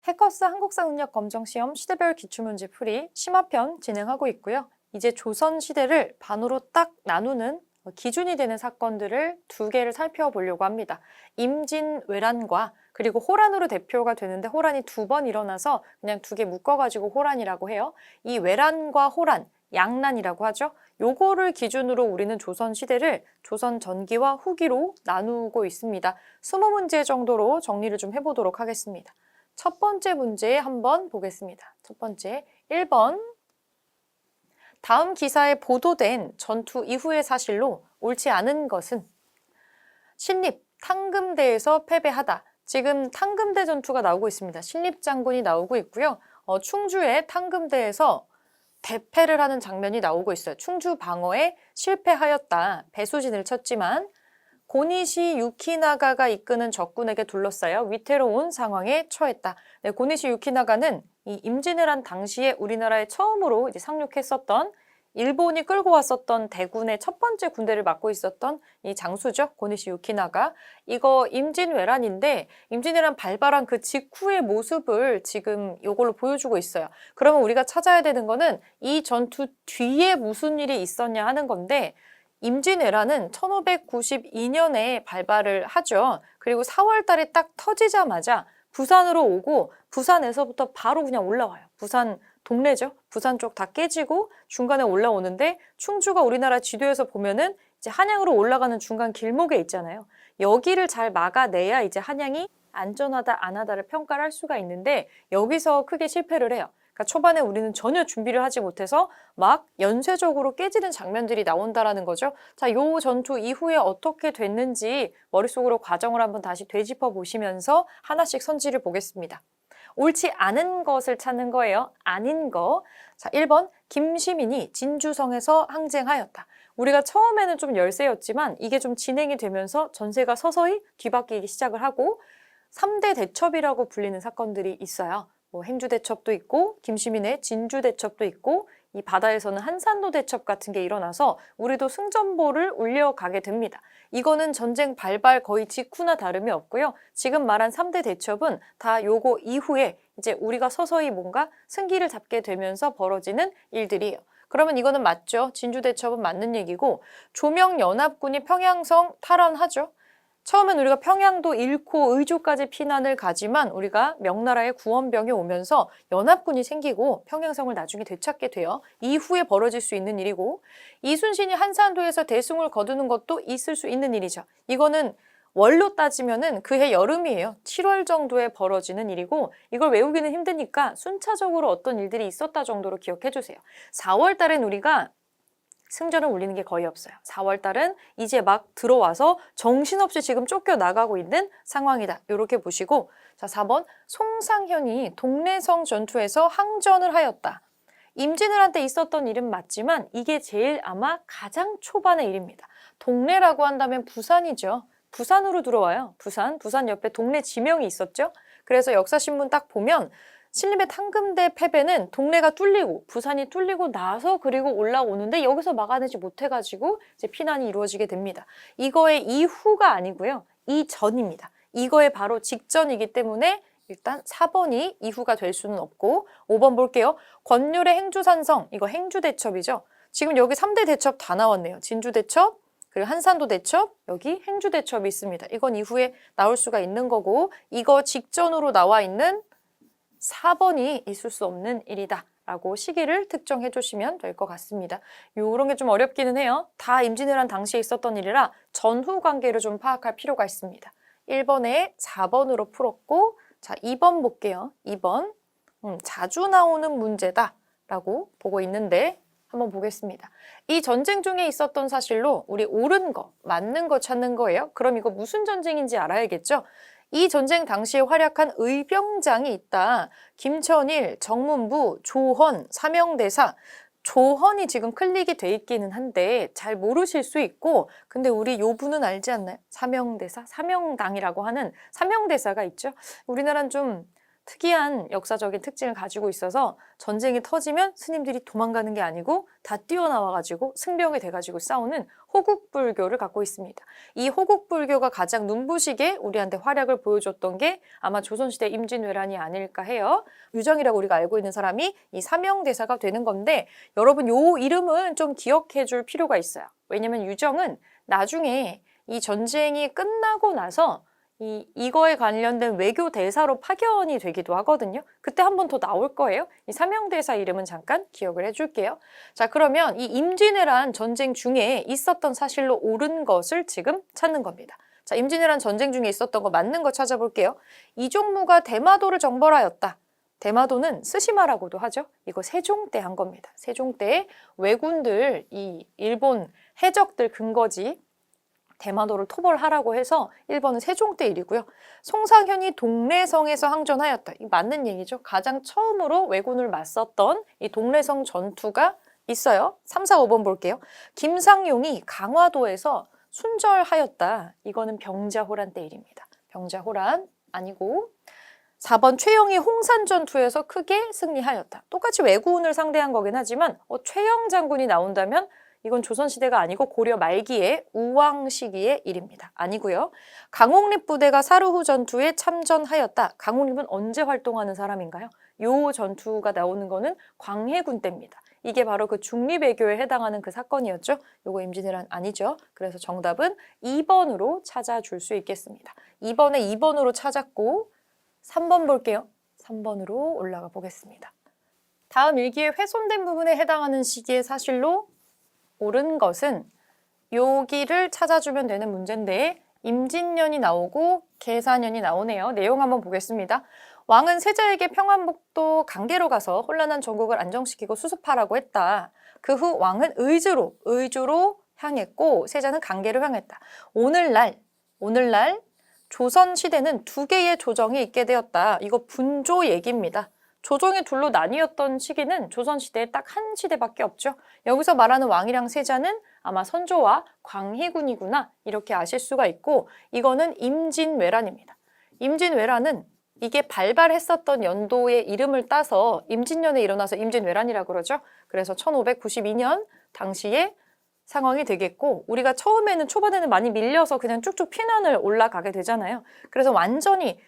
해커스 한국사 능력 검정 시험 시대별 기출문제 풀이 심화편 진행하고 있고요. 이제 조선 시대를 반으로 딱 나누는 기준이 되는 사건들을 두 개를 살펴보려고 합니다. 임진왜란과 그리고 호란으로 대표가 되는데 호란이 두 번 일어나서 그냥 두 개 묶어가지고 호란이라고 해요. 이 왜란과 호란, 양난이라고 하죠. 요거를 기준으로 우리는 조선 시대를 조선 전기와 후기로 나누고 있습니다. 20문제 정도로 정리를 좀 해보도록 하겠습니다. 첫 번째 문제 한번 보겠습니다. 첫 번째, 1번. 다음 기사에 보도된 전투 이후의 사실로 옳지 않은 것은 신립, 탕금대에서 패배하다. 지금 탕금대 전투가 나오고 있습니다. 신립장군이 나오고 있고요. 충주의 탕금대에서 대패를 하는 장면이 나오고 있어요. 충주 방어에 실패하였다. 배수진을 쳤지만 고니시 유키나가가 이끄는 적군에게 둘러싸여 위태로운 상황에 처했다. 네, 고니시 유키나가는 이 임진왜란 당시에 우리나라에 처음으로 이제 상륙했었던 일본이 끌고 왔었던 대군의 첫 번째 군대를 맡고 있었던 이 장수죠. 고니시 유키나가. 이거 임진왜란인데 임진왜란 발발한 그 직후의 모습을 지금 이걸로 보여주고 있어요. 그러면 우리가 찾아야 되는 거는 이 전투 뒤에 무슨 일이 있었냐 하는 건데 임진왜란은 1592년에 발발을 하죠. 그리고 4월 달에 딱 터지자마자 부산으로 오고 부산에서부터 바로 그냥 올라와요. 부산 동네죠. 부산 쪽 다 깨지고 중간에 올라오는데 충주가 우리나라 지도에서 보면은 이제 한양으로 올라가는 중간 길목에 있잖아요. 여기를 잘 막아내야 이제 한양이 안전하다 안 하다를 평가를 할 수가 있는데 여기서 크게 실패를 해요. 그러니까 초반에 우리는 전혀 준비를 하지 못해서 막 연쇄적으로 깨지는 장면들이 나온다라는 거죠. 자, 요 전투 이후에 어떻게 됐는지 머릿속으로 과정을 한번 다시 되짚어 보시면서 하나씩 선지를 보겠습니다. 옳지 않은 것을 찾는 거예요. 아닌 거. 자, 1번 김시민이 진주성에서 항쟁하였다. 우리가 처음에는 좀 열세였지만 이게 좀 진행이 되면서 전세가 서서히 뒤바뀌기 시작을 하고 3대 대첩이라고 불리는 사건들이 있어요. 뭐 행주대첩도 있고 김시민의 진주대첩도 있고 이 바다에서는 한산도 대첩 같은 게 일어나서 우리도 승전보를 울려가게 됩니다. 이거는 전쟁 발발 거의 직후나 다름이 없고요. 지금 말한 3대 대첩은 다 요거 이후에 이제 우리가 서서히 뭔가 승기를 잡게 되면서 벌어지는 일들이에요. 그러면 이거는 맞죠. 진주대첩은 맞는 얘기고 조명연합군이 평양성 탈환하죠. 처음엔 우리가 평양도 잃고 의주까지 피난을 가지만 우리가 명나라의 구원병이 오면서 연합군이 생기고 평양성을 나중에 되찾게 돼요. 이후에 벌어질 수 있는 일이고 이순신이 한산도에서 대승을 거두는 것도 있을 수 있는 일이죠. 이거는 월로 따지면은 그해 여름이에요. 7월 정도에 벌어지는 일이고 이걸 외우기는 힘드니까 순차적으로 어떤 일들이 있었다 정도로 기억해 주세요. 4월 달엔 우리가 승전을 울리는 게 거의 없어요. 4월 달은 이제 막 들어와서 정신없이 지금 쫓겨나가고 있는 상황이다. 이렇게 보시고 자 4번 송상현이 동래성 전투에서 항전을 하였다. 임진왜란 때 있었던 일은 맞지만 이게 제일 아마 가장 초반의 일입니다. 동래라고 한다면 부산이죠. 부산으로 들어와요. 부산 옆에 동래 지명이 있었죠. 그래서 역사신문 딱 보면 신림의 탕금대 패배는 동래가 뚫리고 부산이 뚫리고 나서 그리고 올라오는데 여기서 막아내지 못해가지고 이제 피난이 이루어지게 됩니다. 이거의 이후가 아니고요. 이전입니다. 이거의 바로 직전이기 때문에 일단 4번이 이후가 될 수는 없고 5번 볼게요. 권율의 행주산성, 이거 행주대첩이죠. 지금 여기 3대 대첩 다 나왔네요. 진주대첩, 그리고 한산도 대첩, 여기 행주대첩이 있습니다. 이건 이후에 나올 수가 있는 거고 이거 직전으로 나와 있는 4번이 있을 수 없는 일이다 라고 시기를 특정해 주시면 될 것 같습니다. 요런 게 좀 어렵기는 해요. 다 임진왜란 당시에 있었던 일이라 전후 관계를 좀 파악할 필요가 있습니다. 1번에 4번으로 풀었고 자 2번 볼게요. 2번 자주 나오는 문제다 라고 보고 있는데 한번 보겠습니다. 이 전쟁 중에 있었던 사실로 우리 옳은 거, 맞는 거 찾는 거예요. 그럼 이거 무슨 전쟁인지 알아야겠죠? 이 전쟁 당시에 활약한 의병장이 있다. 김천일, 정문부, 조헌, 사명대사. 조헌이 지금 클릭이 돼 있기는 한데 잘 모르실 수 있고 근데 우리 요 분은 알지 않나요? 사명대사, 사명당이라고 하는 사명대사가 있죠. 우리나라는 좀 특이한 역사적인 특징을 가지고 있어서 전쟁이 터지면 스님들이 도망가는 게 아니고 다 뛰어나와가지고 승병이 돼가지고 싸우는 호국불교를 갖고 있습니다. 이 호국불교가 가장 눈부시게 우리한테 활약을 보여줬던 게 아마 조선시대 임진왜란이 아닐까 해요. 유정이라고 우리가 알고 있는 사람이 이 사명대사가 되는 건데 여러분 요 이름은 좀 기억해 줄 필요가 있어요. 왜냐면 유정은 나중에 이 전쟁이 끝나고 나서 이거에 관련된 외교 대사로 파견이 되기도 하거든요. 그때 한 번 더 나올 거예요. 이 사명대사 이름은 잠깐 기억을 해줄게요. 자, 그러면 이 임진왜란 전쟁 중에 있었던 사실로 옳은 것을 지금 찾는 겁니다. 자, 임진왜란 전쟁 중에 있었던 거 맞는 거 찾아볼게요. 이종무가 대마도를 정벌하였다. 대마도는 스시마라고도 하죠. 이거 세종 때 한 겁니다. 세종 때 왜군들, 이 일본 해적들 근거지 대마도를 토벌하라고 해서 1번은 세종 때 일이고요. 송상현이 동래성에서 항전하였다. 이거 맞는 얘기죠. 가장 처음으로 왜군을 맞섰던 이 동래성 전투가 있어요. 3, 4, 5번 볼게요. 김상용이 강화도에서 순절하였다. 이거는 병자호란 때 일입니다. 병자호란 아니고 4번 최영이 홍산전투에서 크게 승리하였다. 똑같이 왜군을 상대한 거긴 하지만 최영 장군이 나온다면 이건 조선시대가 아니고 고려 말기에 우왕 시기의 일입니다. 아니고요. 강홍립 부대가 사르후 전투에 참전하였다. 강홍립은 언제 활동하는 사람인가요? 요 전투가 나오는 거는 광해군 때입니다. 이게 바로 그 중리배교에 해당하는 그 사건이었죠. 요거 임진왜란 아니죠. 그래서 정답은 2번으로 찾아줄 수 있겠습니다. 2번에 2번으로 찾았고 3번 볼게요. 3번으로 올라가 보겠습니다. 다음 일기에 훼손된 부분에 해당하는 시기의 사실로 옳은 것은 여기를 찾아주면 되는 문제인데 임진년이 나오고 계사년이 나오네요. 내용 한번 보겠습니다. 왕은 세자에게 평안북도 강계로 가서 혼란한 전국을 안정시키고 수습하라고 했다. 그 후 왕은 의주로 향했고 세자는 강계로 향했다. 오늘날 조선시대는 두 개의 조정이 있게 되었다. 이거 분조 얘기입니다. 조정이 둘로 나뉘었던 시기는 조선시대에 딱 한 시대밖에 없죠. 여기서 말하는 왕이랑 세자는 아마 선조와 광희군이구나 이렇게 아실 수가 있고 이거는 임진왜란입니다. 임진왜란은 이게 발발했었던 연도의 이름을 따서 임진년에 일어나서 임진왜란이라고 그러죠. 그래서 1592년 당시에 상황이 되겠고 우리가 처음에는 초반에는 많이 밀려서 그냥 쭉쭉 피난을 올라가게 되잖아요. 그래서 완전히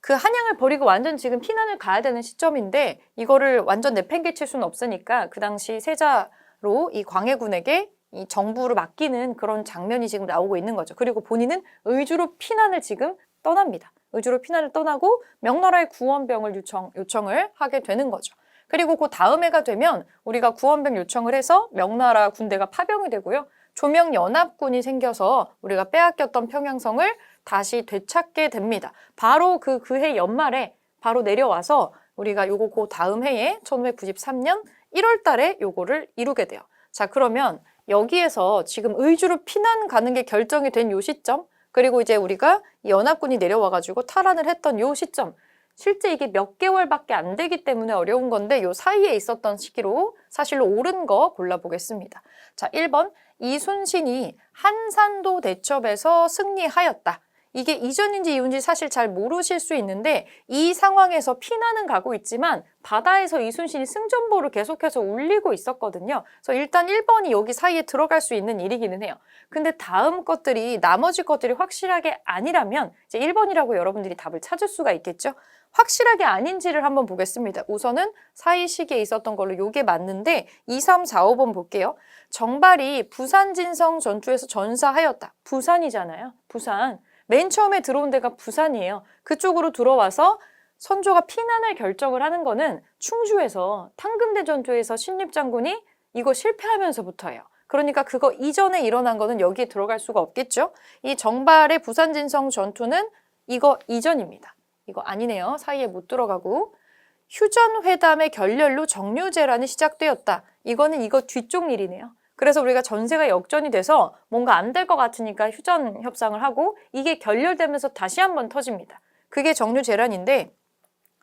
그 한양을 버리고 완전 지금 피난을 가야 되는 시점인데 이거를 완전 내팽개칠 수는 없으니까 그 당시 세자로 이 광해군에게 이 정부를 맡기는 그런 장면이 지금 나오고 있는 거죠. 그리고 본인은 의주로 피난을 지금 떠납니다. 의주로 피난을 떠나고 명나라의 구원병을 요청을 하게 되는 거죠. 그리고 그 다음 해가 되면 우리가 구원병 요청을 해서 명나라 군대가 파병이 되고요. 조명연합군이 생겨서 우리가 빼앗겼던 평양성을 다시 되찾게 됩니다. 바로 그해 연말에 바로 내려와서 우리가 요거 그 다음 해에 1593년 1월 달에 요거를 이루게 돼요. 자, 그러면 여기에서 지금 의주로 피난 가는 게 결정이 된 요 시점, 그리고 이제 우리가 연합군이 내려와가지고 탈환을 했던 요 시점, 실제 이게 몇 개월밖에 안 되기 때문에 어려운 건데 요 사이에 있었던 시기로 사실로 옳은 거 골라보겠습니다. 자, 1번 이순신이 한산도 대첩에서 승리하였다. 이게 이전인지 이후인지 사실 잘 모르실 수 있는데 이 상황에서 피난은 가고 있지만 바다에서 이순신이 승전보를 계속해서 울리고 있었거든요. 그래서 일단 1번이 여기 사이에 들어갈 수 있는 일이기는 해요. 근데 다음 것들이 나머지 것들이 확실하게 아니라면 이제 1번이라고 여러분들이 답을 찾을 수가 있겠죠. 확실하게 아닌지를 한번 보겠습니다. 우선은 사이 시기에 있었던 걸로 요게 맞는데 2, 3, 4, 5번 볼게요. 정발이 부산진성 전투에서 전사하였다. 부산이잖아요. 부산. 맨 처음에 들어온 데가 부산이에요. 그쪽으로 들어와서 선조가 피난을 결정을 하는 거는 충주에서 탕금대 전투에서 신립 장군이 이거 실패하면서부터예요. 그러니까 그거 이전에 일어난 거는 여기에 들어갈 수가 없겠죠. 이 정발의 부산진성 전투는 이거 이전입니다. 이거 아니네요. 사이에 못 들어가고. 휴전회담의 결렬로 정류제란이 시작되었다. 이거는 이거 뒤쪽 일이네요. 그래서 우리가 전세가 역전이 돼서 뭔가 안 될 것 같으니까 휴전 협상을 하고 이게 결렬되면서 다시 한번 터집니다. 그게 정류재란인데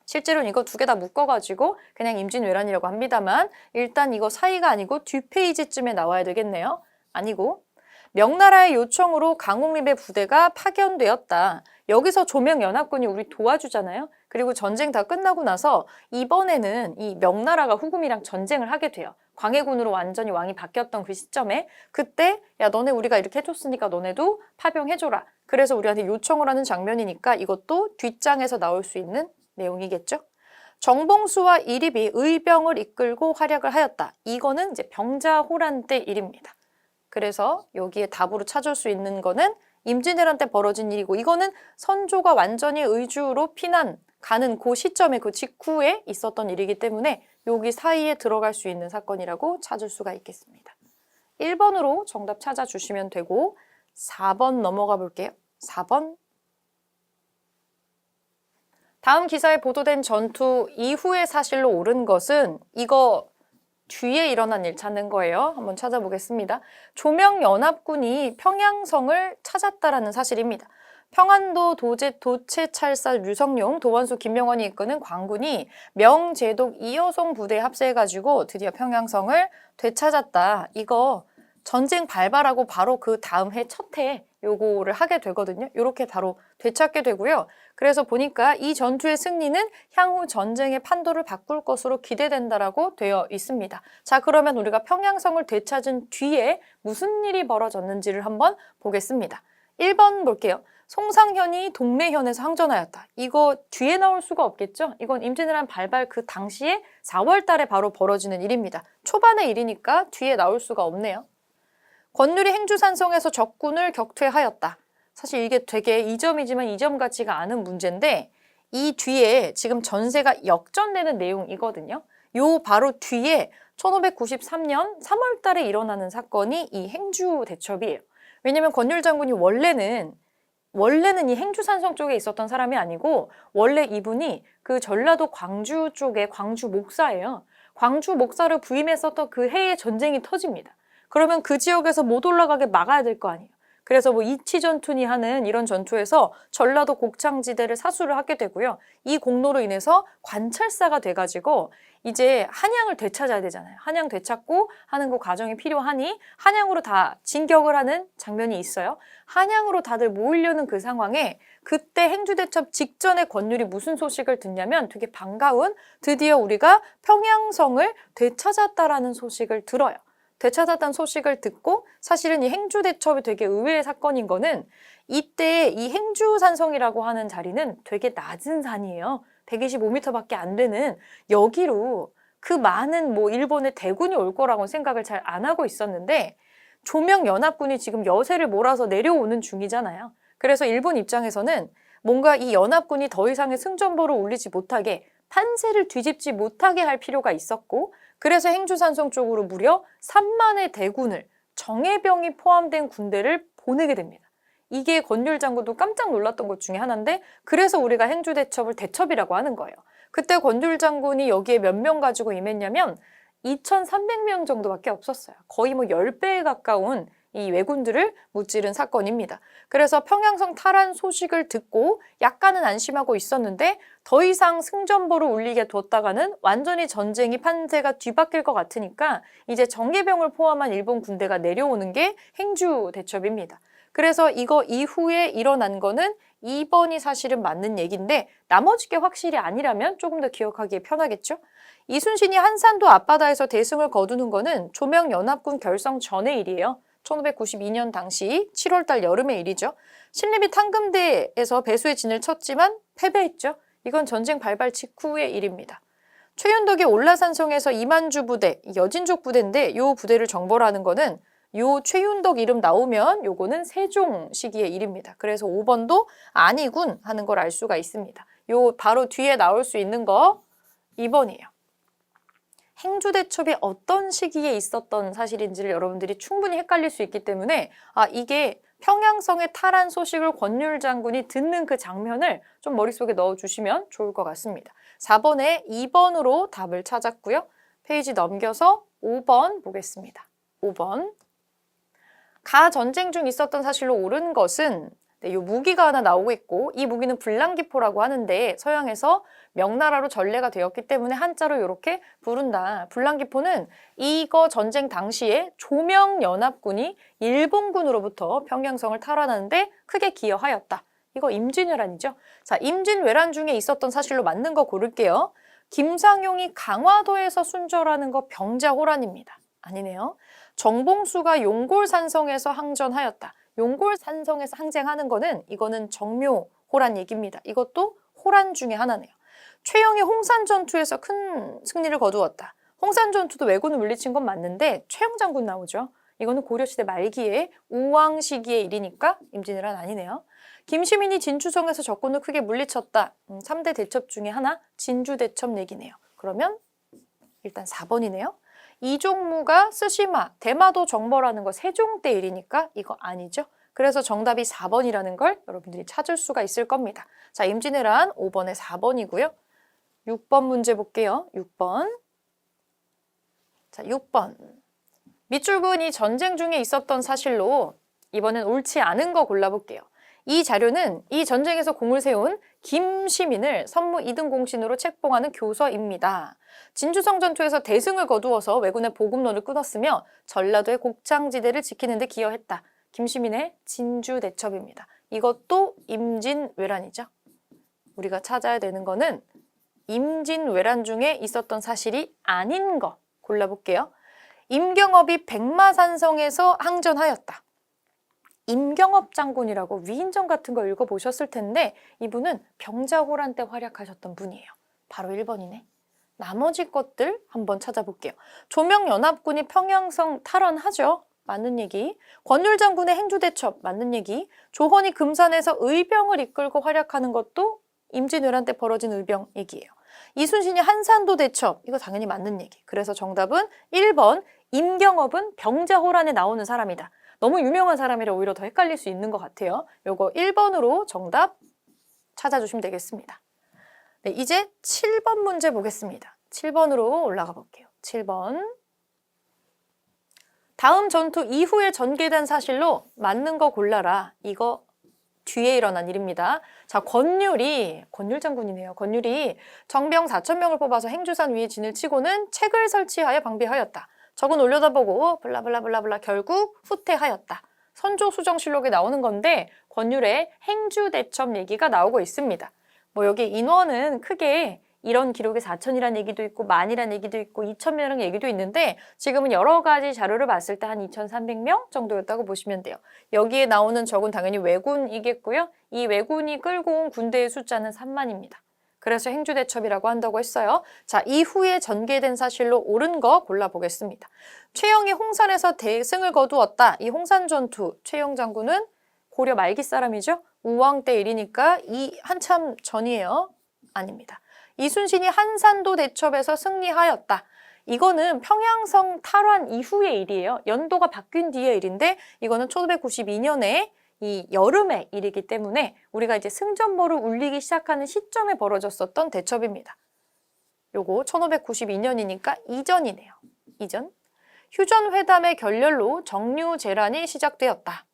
실제로는 이거 두 개 다 묶어가지고 그냥 임진왜란이라고 합니다만 일단 이거 사이가 아니고 뒷페이지쯤에 나와야 되겠네요. 아니고 명나라의 요청으로 강홍립의 부대가 파견되었다. 여기서 조명연합군이 우리 도와주잖아요. 그리고 전쟁 다 끝나고 나서 이번에는 이 명나라가 후금이랑 전쟁을 하게 돼요. 광해군으로 완전히 왕이 바뀌었던 그 시점에 그때 야 너네 우리가 이렇게 해줬으니까 너네도 파병해줘라. 그래서 우리한테 요청을 하는 장면이니까 이것도 뒷장에서 나올 수 있는 내용이겠죠. 정봉수와 이립이 의병을 이끌고 활약을 하였다. 이거는 이제 병자호란 때 일입니다. 그래서 여기에 답으로 찾을 수 있는 거는 임진왜란 때 벌어진 일이고 이거는 선조가 완전히 의주로 피난 가는 그 시점에 그 직후에 있었던 일이기 때문에 여기 사이에 들어갈 수 있는 사건이라고 찾을 수가 있겠습니다. 1번으로 정답 찾아주시면 되고 4번 넘어가 볼게요. 4번. 다음 기사에 보도된 전투 이후의 사실로 옳은 것은 이거 뒤에 일어난 일 찾는 거예요. 한번 찾아보겠습니다. 조명연합군이 평양성을 찾았다라는 사실입니다. 평안도 도채찰사 류성룡, 도원수 김명원이 이끄는 광군이 명제독 이여송 부대에 합세해가지고 드디어 평양성을 되찾았다. 이거 전쟁 발발하고 바로 그 다음 해 첫 해에 요거를 하게 되거든요. 이렇게 바로 되찾게 되고요. 그래서 보니까 이 전투의 승리는 향후 전쟁의 판도를 바꿀 것으로 기대된다라고 되어 있습니다. 자, 그러면 우리가 평양성을 되찾은 뒤에 무슨 일이 벌어졌는지를 한번 보겠습니다. 1번 볼게요. 송상현이 동래현에서 항전하였다. 이거 뒤에 나올 수가 없겠죠? 이건 임진왜란 발발 그 당시에 4월 달에 바로 벌어지는 일입니다. 초반의 일이니까 뒤에 나올 수가 없네요. 권율이 행주산성에서 적군을 격퇴하였다. 사실 이게 되게 이점이지만 이점 같지가 않은 문제인데 이 뒤에 지금 전세가 역전되는 내용이거든요. 요 바로 뒤에 1593년 3월 달에 일어나는 사건이 이 행주대첩이에요. 왜냐면 권율 장군이 원래는 이 행주산성 쪽에 있었던 사람이 아니고 원래 이분이 그 전라도 광주 쪽에 광주 목사예요. 광주 목사를 부임했었던 그 해에 전쟁이 터집니다. 그러면 그 지역에서 못 올라가게 막아야 될 거 아니에요. 그래서 뭐 이치전투니 하는 이런 전투에서 전라도 곡창지대를 사수를 하게 되고요. 이 공로로 인해서 관찰사가 돼가지고 이제 한양을 되찾아야 되잖아요. 한양 되찾고 하는 그 과정이 필요하니 한양으로 다 진격을 하는 장면이 있어요. 한양으로 다들 모이려는 그 상황에 그때 행주대첩 직전에 권율이 무슨 소식을 듣냐면 되게 반가운 드디어 우리가 평양성을 되찾았다라는 소식을 들어요. 되찾았다는 소식을 듣고 사실은 이 행주대첩이 되게 의외의 사건인 거는 이때 이 행주산성이라고 하는 자리는 되게 낮은 산이에요. 125m밖에 안 되는 여기로 그 많은 뭐 일본의 대군이 올 거라고는 생각을 잘 안 하고 있었는데 조명연합군이 지금 여세를 몰아서 내려오는 중이잖아요. 그래서 일본 입장에서는 뭔가 이 연합군이 더 이상의 승전보를 올리지 못하게 판세를 뒤집지 못하게 할 필요가 있었고 그래서 행주산성 쪽으로 무려 3만의 대군을 정예병이 포함된 군대를 보내게 됩니다. 이게 권율 장군도 깜짝 놀랐던 것 중에 하나인데 그래서 우리가 행주대첩을 대첩이라고 하는 거예요. 그때 권율 장군이 여기에 몇 명 가지고 임했냐면 2,300명 정도밖에 없었어요. 거의 뭐 10배에 가까운 이 왜군들을 무찌른 사건입니다. 그래서 평양성 탈환 소식을 듣고 약간은 안심하고 있었는데 더 이상 승전보를 울리게 뒀다가는 완전히 전쟁이 판세가 뒤바뀔 것 같으니까 이제 정예병을 포함한 일본 군대가 내려오는 게 행주대첩입니다. 그래서 이거 이후에 일어난 거는 2번이 사실은 맞는 얘기인데 나머지 게 확실히 아니라면 조금 더 기억하기에 편하겠죠? 이순신이 한산도 앞바다에서 대승을 거두는 거는 조명연합군 결성 전의 일이에요. 1592년 당시 7월달 여름의 일이죠. 신림이 탕금대에서 배수의 진을 쳤지만 패배했죠. 이건 전쟁 발발 직후의 일입니다. 최윤덕이 올라산성에서 이만주 부대, 여진족 부대인데 이 부대를 정벌하는 거는 요 최윤덕 이름 나오면 요거는 세종 시기의 일입니다. 그래서 5번도 아니군 하는 걸 알 수가 있습니다. 요 바로 뒤에 나올 수 있는 거 2번이에요. 행주대첩이 어떤 시기에 있었던 사실인지를 여러분들이 충분히 헷갈릴 수 있기 때문에 이게 평양성의 탈환 소식을 권율 장군이 듣는 그 장면을 좀 머릿속에 넣어주시면 좋을 것 같습니다. 4번에 2번으로 답을 찾았고요. 페이지 넘겨서 5번 보겠습니다. 5번. 가 전쟁 중 있었던 사실로 옳은 것은 이 무기가 하나 나오고 있고 이 무기는 불랑기포라고 하는데 서양에서 명나라로 전래가 되었기 때문에 한자로 이렇게 부른다. 불랑기포는 이거 전쟁 당시에 조명연합군이 일본군으로부터 평양성을 탈환하는데 크게 기여하였다. 이거 임진왜란이죠. 자, 임진왜란 중에 있었던 사실로 맞는 거 고를게요. 김상용이 강화도에서 순절하는 거 병자호란입니다. 아니네요. 정봉수가 용골산성에서 항전하였다. 용골산성에서 항쟁하는 거는 이거는 정묘호란 얘기입니다. 이것도 호란 중에 하나네요. 최영이 홍산전투에서 큰 승리를 거두었다. 홍산전투도 왜군을 물리친 건 맞는데 최영 장군 나오죠. 이거는 고려시대 말기에 우왕 시기의 일이니까 임진왜란 아니네요. 김시민이 진주성에서 적군을 크게 물리쳤다. 3대 대첩 중에 하나 진주대첩 얘기네요. 그러면 일단 4번이네요. 이종무가 쓰시마, 대마도 정벌하는 거 세종 때 일이니까 이거 아니죠. 그래서 정답이 4번이라는 걸 여러분들이 찾을 수가 있을 겁니다. 자, 임진왜란 5번에 4번이고요. 6번 문제 볼게요. 6번. 자, 6번. 밑줄근이 전쟁 중에 있었던 사실로 이번엔 옳지 않은 거 골라볼게요. 이 자료는 이 전쟁에서 공을 세운 김시민을 선무 2등 공신으로 책봉하는 교서입니다. 진주성 전투에서 대승을 거두어서 왜군의 보급로를 끊었으며 전라도의 곡창지대를 지키는 데 기여했다. 김시민의 진주대첩입니다. 이것도 임진왜란이죠. 우리가 찾아야 되는 거는 임진왜란 중에 있었던 사실이 아닌 거 골라볼게요. 임경업이 백마산성에서 항전하였다. 임경업 장군이라고 위인전 같은 거 읽어보셨을 텐데 이분은 병자호란 때 활약하셨던 분이에요. 바로 1번이네. 나머지 것들 한번 찾아볼게요. 조명연합군이 평양성 탈환하죠. 맞는 얘기. 권율 장군의 행주대첩 맞는 얘기. 조헌이 금산에서 의병을 이끌고 활약하는 것도 임진왜란 때 벌어진 의병 얘기예요. 이순신이 한산도 대첩 이거 당연히 맞는 얘기. 그래서 정답은 1번 임경업은 병자호란에 나오는 사람이다. 너무 유명한 사람이라 오히려 더 헷갈릴 수 있는 것 같아요. 요거 1번으로 정답 찾아주시면 되겠습니다. 네, 이제 7번 문제 보겠습니다. 7번으로 올라가 볼게요. 7번. 다음 전투 이후에 전개된 사실로 맞는 거 골라라. 이거 뒤에 일어난 일입니다. 자, 권율 장군이네요. 권율이 정병 4,000명을 뽑아서 행주산 위에 진을 치고는 책을 설치하여 방비하였다. 적은 올려다보고 블라블라블라블라 결국 후퇴하였다. 선조수정실록에 나오는 건데 권율의 행주대첩 얘기가 나오고 있습니다. 뭐 여기 인원은 크게 이런 기록에 4,000이라는 얘기도 있고 10,000이라는 얘기도 있고 2,000명이라는 얘기도 있는데 지금은 여러 가지 자료를 봤을 때 한 2,300명 정도였다고 보시면 돼요. 여기에 나오는 적은 당연히 왜군이겠고요. 이 왜군이 끌고 온 군대의 숫자는 30,000입니다. 그래서 행주대첩이라고 한다고 했어요. 자, 이후에 전개된 사실로 옳은 거 골라보겠습니다. 최영이 홍산에서 대승을 거두었다. 이 홍산전투, 최영 장군은 고려 말기 사람이죠. 우왕 때 일이니까 이 한참 전이에요. 아닙니다. 이순신이 한산도 대첩에서 승리하였다. 이거는 평양성 탈환 이후의 일이에요. 연도가 바뀐 뒤의 일인데 이거는 1592년에 이 여름의 일이기 때문에 우리가 이제 승전보를 울리기 시작하는 시점에 벌어졌었던 대첩입니다. 요거 1592년이니까 이전이네요. 이전. 휴전회담의 결렬로 정류재란이 시작되었다.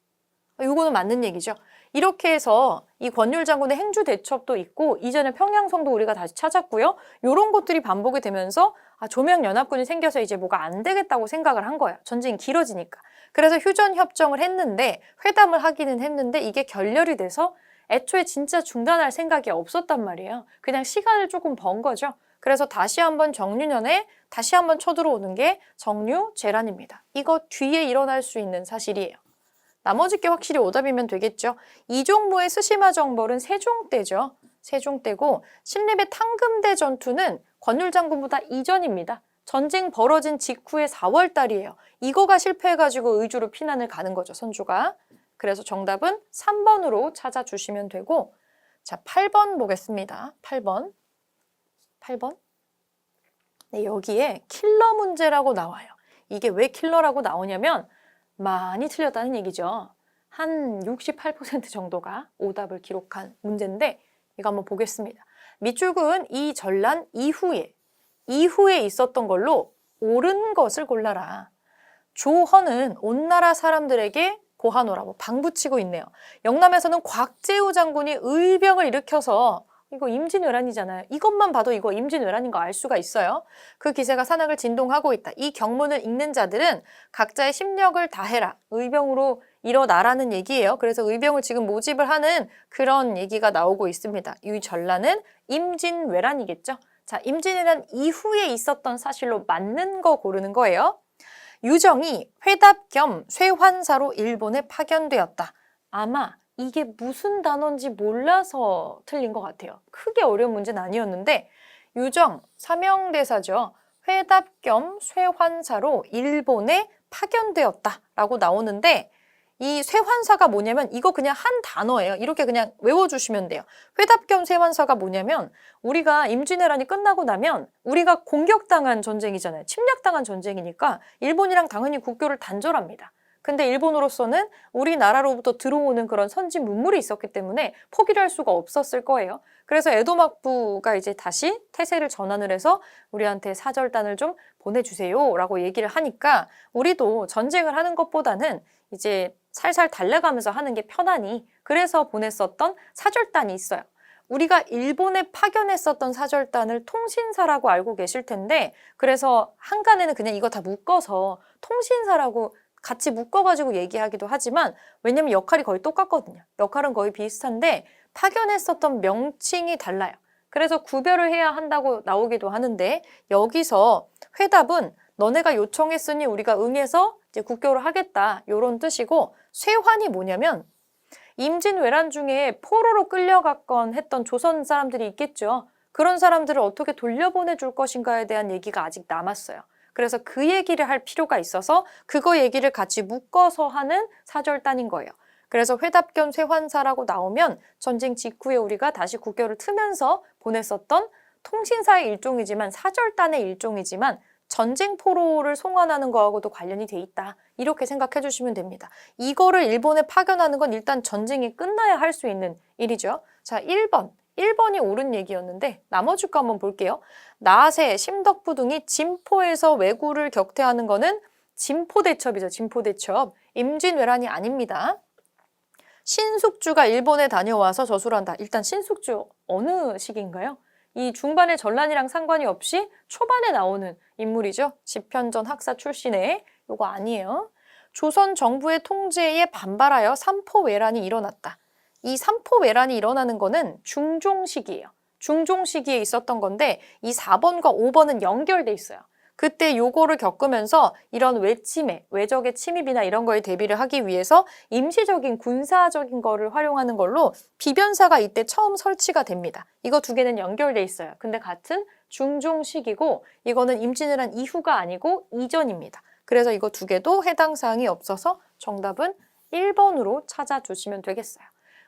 요거는 맞는 얘기죠. 이렇게 해서 이 권율 장군의 행주 대첩도 있고 이전에 평양성도 우리가 다시 찾았고요. 이런 것들이 반복이 되면서 조명연합군이 생겨서 이제 뭐가 안 되겠다고 생각을 한 거야. 전쟁이 길어지니까. 그래서 휴전협정을 했는데 회담을 하기는 했는데 이게 결렬이 돼서 애초에 진짜 중단할 생각이 없었단 말이에요. 그냥 시간을 조금 번 거죠. 그래서 다시 한번 정유년에 다시 한번 쳐들어오는 게 정류재란입니다. 이거 뒤에 일어날 수 있는 사실이에요. 나머지 게 확실히 오답이면 되겠죠. 이종무의 스시마 정벌은 세종 때죠. 세종 때고 신림의 탕금대 전투는 권율 장군보다 이전입니다. 전쟁 벌어진 직후의 4월 달이에요. 이거가 실패해가지고 의주로 피난을 가는 거죠, 선조가. 그래서 정답은 3번으로 찾아주시면 되고 자, 8번 보겠습니다. 8번. 네, 여기에 킬러 문제라고 나와요. 이게 왜 킬러라고 나오냐면 많이 틀렸다는 얘기죠. 한 68% 정도가 오답을 기록한 문제인데 이거 한번 보겠습니다. 밑줄은 이 전란 이후에 있었던 걸로 옳은 것을 골라라. 조헌은 온 나라 사람들에게 고하노라고 방붙이고 있네요. 영남에서는 곽재우 장군이 의병을 일으켜서 이거 임진왜란이잖아요. 이것만 봐도 이거 임진왜란인 거 알 수가 있어요. 그 기세가 산악을 진동하고 있다. 이 경문을 읽는 자들은 각자의 심력을 다해라. 의병으로 일어나라는 얘기예요. 그래서 의병을 지금 모집을 하는 그런 얘기가 나오고 있습니다. 이 전라는 임진왜란이겠죠. 자, 임진왜란 이후에 있었던 사실로 맞는 거 고르는 거예요. 유정이 회답 겸 쇠환사로 일본에 파견되었다. 아마 이게 무슨 단어인지 몰라서 틀린 것 같아요. 크게 어려운 문제는 아니었는데 유정, 사명대사죠. 회답 겸 쇠환사로 일본에 파견되었다라고 나오는데 이 쇠환사가 뭐냐면 이거 그냥 한 단어예요. 이렇게 그냥 외워주시면 돼요. 회답 겸 쇠환사가 뭐냐면 우리가 임진왜란이 끝나고 나면 우리가 공격당한 전쟁이잖아요. 침략당한 전쟁이니까 일본이랑 당연히 국교를 단절합니다. 근데 일본으로서는 우리나라로부터 들어오는 그런 선진 문물이 있었기 때문에 포기를 할 수가 없었을 거예요. 그래서 에도 막부가 이제 다시 태세를 전환을 해서 우리한테 사절단을 좀 보내주세요 라고 얘기를 하니까 우리도 전쟁을 하는 것보다는 이제 살살 달래가면서 하는 게 편하니 그래서 보냈었던 사절단이 있어요. 우리가 일본에 파견했었던 사절단을 통신사라고 알고 계실 텐데 그래서 한간에는 그냥 이거 다 묶어서 통신사라고 같이 묶어가지고 얘기하기도 하지만 왜냐면 역할이 거의 똑같거든요. 역할은 거의 비슷한데 파견했었던 명칭이 달라요. 그래서 구별을 해야 한다고 나오기도 하는데 여기서 회답은 너네가 요청했으니 우리가 응해서 이제 국교를 하겠다 이런 뜻이고 쇠환이 뭐냐면 임진왜란 중에 포로로 끌려갔건 했던 조선 사람들이 있겠죠. 그런 사람들을 어떻게 돌려보내줄 것인가에 대한 얘기가 아직 남았어요. 그래서 그 얘기를 할 필요가 있어서 그거 얘기를 같이 묶어서 하는 사절단인 거예요. 그래서 회답 겸 쇠환사라고 나오면 전쟁 직후에 우리가 다시 국교를 트면서 보냈었던 통신사의 일종이지만 사절단의 일종이지만 전쟁 포로를 송환하는 거하고도 관련이 돼 있다. 이렇게 생각해 주시면 됩니다. 이거를 일본에 파견하는 건 일단 전쟁이 끝나야 할 수 있는 일이죠. 자, 1번이 옳은 얘기였는데 나머지 거 한번 볼게요. 나세, 심덕부 등이 진포에서 왜구를 격퇴하는 거는 진포대첩이죠. 진포대첩. 임진왜란이 아닙니다. 신숙주가 일본에 다녀와서 저수를 한다. 일단 신숙주 어느 시기인가요? 이 중반의 전란이랑 상관이 없이 초반에 나오는 인물이죠. 집현전 학사 출신의 요거 아니에요. 조선 정부의 통제에 반발하여 삼포왜란이 일어났다. 이 삼포왜란이 일어나는 거는 중종 시기예요. 중종 시기에 있었던 건데 이 4번과 5번은 연결돼 있어요. 그때 요거를 겪으면서 이런 외침해, 외적의 침입이나 이런 거에 대비를 하기 위해서 임시적인 군사적인 거를 활용하는 걸로 비변사가 이때 처음 설치가 됩니다. 이거 두 개는 연결돼 있어요. 근데 같은 중종 시기고 이거는 임진왜란 이후가 아니고 이전입니다. 그래서 이거 두 개도 해당 사항이 없어서 정답은 1번으로 찾아주시면 되겠어요.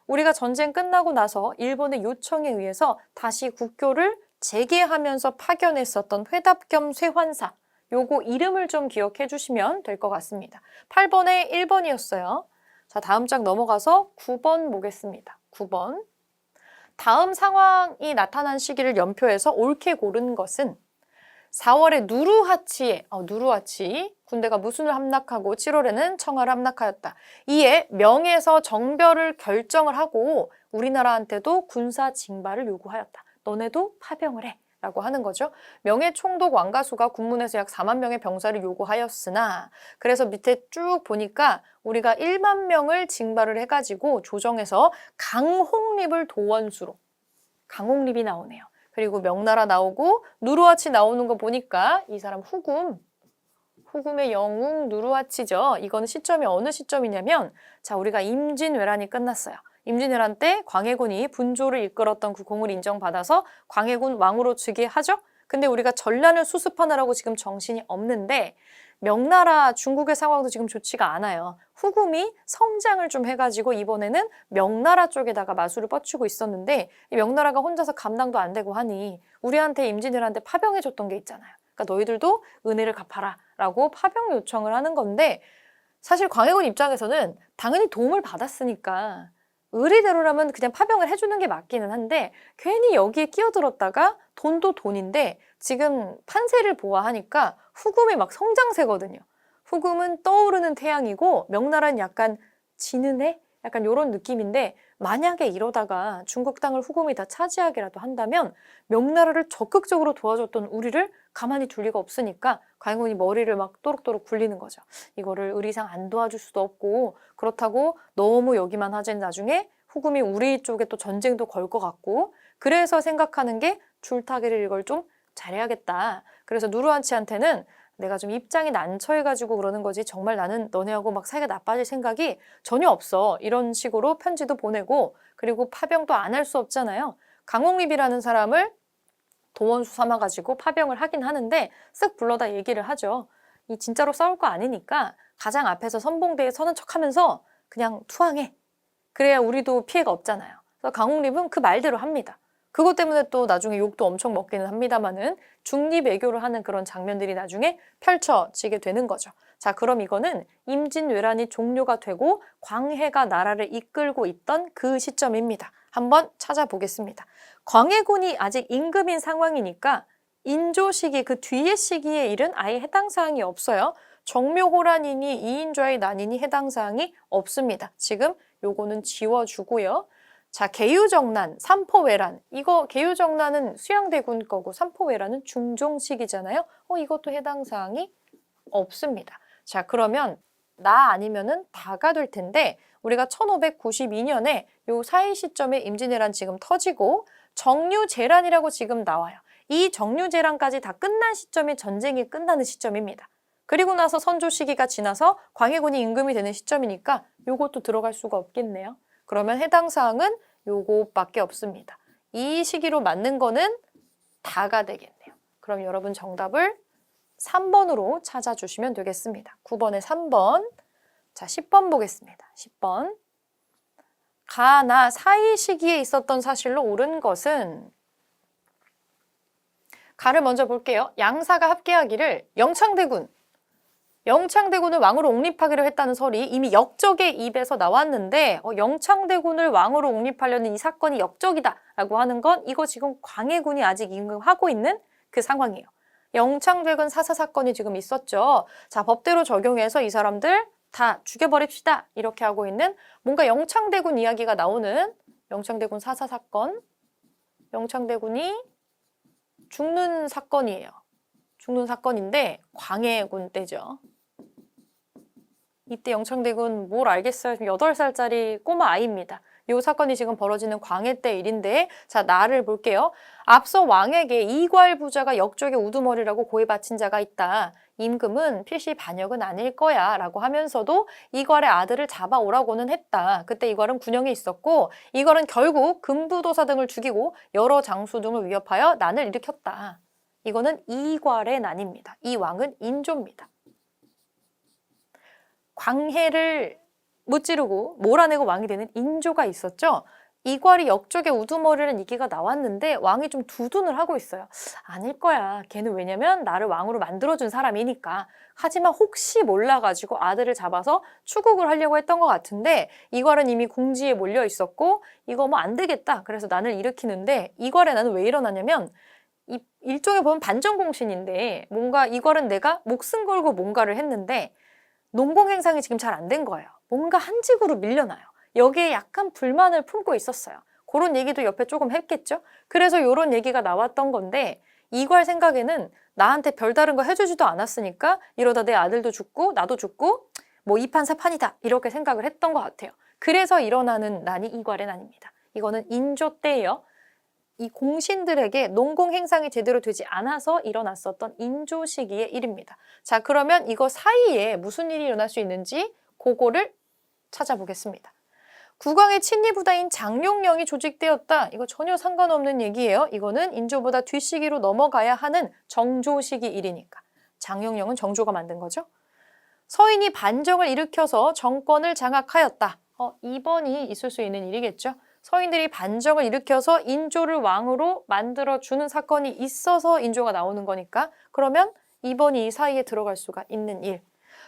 우리가 전쟁 끝나고 나서 일본의 요청에 의해서 다시 국교를 재개하면서 파견했었던 회답 겸 쇠환사 요거 이름을 좀 기억해 주시면 될 것 같습니다. 8번에 1번이었어요. 자, 다음 장 넘어가서 9번 보겠습니다. 9번. 다음 상황이 나타난 시기를 연표해서 옳게 고른 것은 4월에 누르하치에 누르하치 군대가 무순을 함락하고 7월에는 청하를 함락하였다. 이에 명에서 정별을 결정을 하고 우리나라한테도 군사 징발을 요구하였다. 너네도 파병을 해 라고 하는 거죠. 명의 총독 왕가수가 군문에서 약 4만 명의 병사를 요구하였으나 그래서 밑에 쭉 보니까 우리가 1만 명을 징발을 해가지고 조정해서 강홍립을 도원수로 강홍립이 나오네요. 그리고 명나라 나오고 누르하치 나오는 거 보니까 이 사람 후금의 영웅 누르하치죠. 이거는 시점이 어느 시점이냐면 자 우리가 임진왜란이 끝났어요. 임진왜란 때 광해군이 분조를 이끌었던 그 공을 인정받아서 광해군 왕으로 즉위하죠. 근데 우리가 전란을 수습하느라고 지금 정신이 없는데 명나라 중국의 상황도 지금 좋지가 않아요. 후금이 성장을 좀 해가지고 이번에는 명나라 쪽에다가 마술을 뻗치고 있었는데 이 명나라가 혼자서 감당도 안 되고 하니 우리한테 임진왜란때 파병해줬던 게 있잖아요. 그러니까 너희들도 은혜를 갚아라 라고 파병 요청을 하는 건데 사실 광해군 입장에서는 당연히 도움을 받았으니까 의리대로라면 그냥 파병을 해주는 게 맞기는 한데 괜히 여기에 끼어들었다가 돈도 돈인데 지금 판세를 보아하니까 후금이 막 성장세거든요. 후금은 떠오르는 태양이고 명나라는 약간 지는 해? 약간 이런 느낌인데 만약에 이러다가 중국 땅을 후금이 다 차지하기라도 한다면 명나라를 적극적으로 도와줬던 우리를 가만히 둘 리가 없으니까 광해군이 머리를 막 또록또록 굴리는 거죠. 이거를 의리상 안 도와줄 수도 없고 그렇다고 너무 여기만 하자니 나중에 후금이 우리 쪽에 또 전쟁도 걸 것 같고 그래서 생각하는 게 줄타기를 이걸 좀 잘해야겠다. 그래서 누르한치한테는 내가 좀 입장이 난처해가지고 그러는 거지 정말 나는 너네하고 막 사이가 나빠질 생각이 전혀 없어. 이런 식으로 편지도 보내고 그리고 파병도 안 할 수 없잖아요. 강홍립이라는 사람을 도원수 삼아가지고 파병을 하긴 하는데 쓱 불러다 얘기를 하죠. 이 진짜로 싸울 거 아니니까 가장 앞에서 선봉대에 서는 척하면서 그냥 투항해. 그래야 우리도 피해가 없잖아요. 그래서 강홍립은 그 말대로 합니다. 그것 때문에 또 나중에 욕도 엄청 먹기는 합니다만은 중립외교를 하는 그런 장면들이 나중에 펼쳐지게 되는 거죠. 자, 그럼 이거는 임진왜란이 종료가 되고 광해가 나라를 이끌고 있던 그 시점입니다. 한번 찾아보겠습니다. 광해군이 아직 임금인 상황이니까 인조 시기 그 뒤의 시기의 일은 아예 해당 사항이 없어요. 정묘호란이니 이인좌의 난이니 해당 사항이 없습니다. 지금 요거는 지워주고요. 자, 계유정난, 삼포외란. 이거 계유정난은 수양대군 거고 삼포외란은 중종식이잖아요. 이것도 해당 사항이 없습니다. 자, 그러면 나 아니면은 다가 될 텐데 우리가 1592년에 요 사이 시점에 임진왜란 지금 터지고 정류재란이라고 지금 나와요. 이 정류재란까지 다 끝난 시점이 전쟁이 끝나는 시점입니다. 그리고 나서 선조 시기가 지나서 광해군이 임금이 되는 시점이니까 요것도 들어갈 수가 없겠네요. 그러면 해당 사항은 요것밖에 없습니다. 이 시기로 맞는 거는 다가 되겠네요. 그럼 여러분 정답을 3번으로 찾아주시면 되겠습니다. 9번에 3번. 자, 10번 보겠습니다. 10번. 가나 사이 시기에 있었던 사실로 옳은 것은 가를 먼저 볼게요. 양사가 합계하기를 영창대군을 왕으로 옹립하기로 했다는 설이 이미 역적의 입에서 나왔는데 영창대군을 왕으로 옹립하려는 이 사건이 역적이다라고 하는 건 이거 지금 광해군이 아직 임금하고 있는 그 상황이에요. 영창대군 사사 사건이 지금 있었죠. 자, 법대로 적용해서 이 사람들 다 죽여버립시다. 이렇게 하고 있는 뭔가 영창대군 이야기가 나오는 영창대군 사사 사건, 영창대군이 죽는 사건이에요. 죽는 사건인데 광해군 때죠. 이때 영창대군 뭘 알겠어요. 8살짜리 꼬마 아이입니다. 이 사건이 지금 벌어지는 광해 때 일인데 자, 나를 볼게요. 앞서 왕에게 이괄부자가 역적의 우두머리라고 고해 바친 자가 있다. 임금은 필시 반역은 아닐 거야 라고 하면서도 이괄의 아들을 잡아오라고는 했다. 그때 이괄은 군영에 있었고 이괄은 결국 금부도사 등을 죽이고 여러 장수 등을 위협하여 난을 일으켰다. 이거는 이괄의 난입니다. 이 왕은 인조입니다. 광해를 무찌르고 몰아내고 왕이 되는 인조가 있었죠. 이괄이 역적의 우두머리라는 얘기가 나왔는데 왕이 좀 두둔을 하고 있어요. 아닐 거야. 걔는 왜냐면 나를 왕으로 만들어준 사람이니까. 하지만 혹시 몰라가지고 아들을 잡아서 추국을 하려고 했던 것 같은데 이괄은 이미 궁지에 몰려 있었고 이거 뭐 안 되겠다. 그래서 난을 일으키는데 이괄의 난은 왜 일어나냐면 일종의 보면 반전공신인데 뭔가 이괄은 내가 목숨 걸고 뭔가를 했는데 농공행상이 지금 잘 안 된 거예요. 뭔가 한직으로 밀려나요. 여기에 약간 불만을 품고 있었어요. 그런 얘기도 옆에 조금 했겠죠? 그래서 이런 얘기가 나왔던 건데 이괄 생각에는 나한테 별다른 거 해주지도 않았으니까 이러다 내 아들도 죽고 나도 죽고 뭐 이판사판이다 이렇게 생각을 했던 것 같아요. 그래서 일어나는 난이 이괄의 난입니다. 이거는 인조 때예요. 이 공신들에게 농공행상이 제대로 되지 않아서 일어났었던 인조 시기의 일입니다. 자, 그러면 이거 사이에 무슨 일이 일어날 수 있는지 그거를 찾아보겠습니다. 국왕의 친위부다인 장룡령이 조직되었다. 이거 전혀 상관없는 얘기예요. 이거는 인조보다 뒷시기로 넘어가야 하는 정조 시기 일이니까. 장룡령은 정조가 만든 거죠. 서인이 반정을 일으켜서 정권을 장악하였다. 2번이 있을 수 있는 일이겠죠. 서인들이 반정을 일으켜서 인조를 왕으로 만들어주는 사건이 있어서 인조가 나오는 거니까 그러면 2번이 이 사이에 들어갈 수가 있는 일.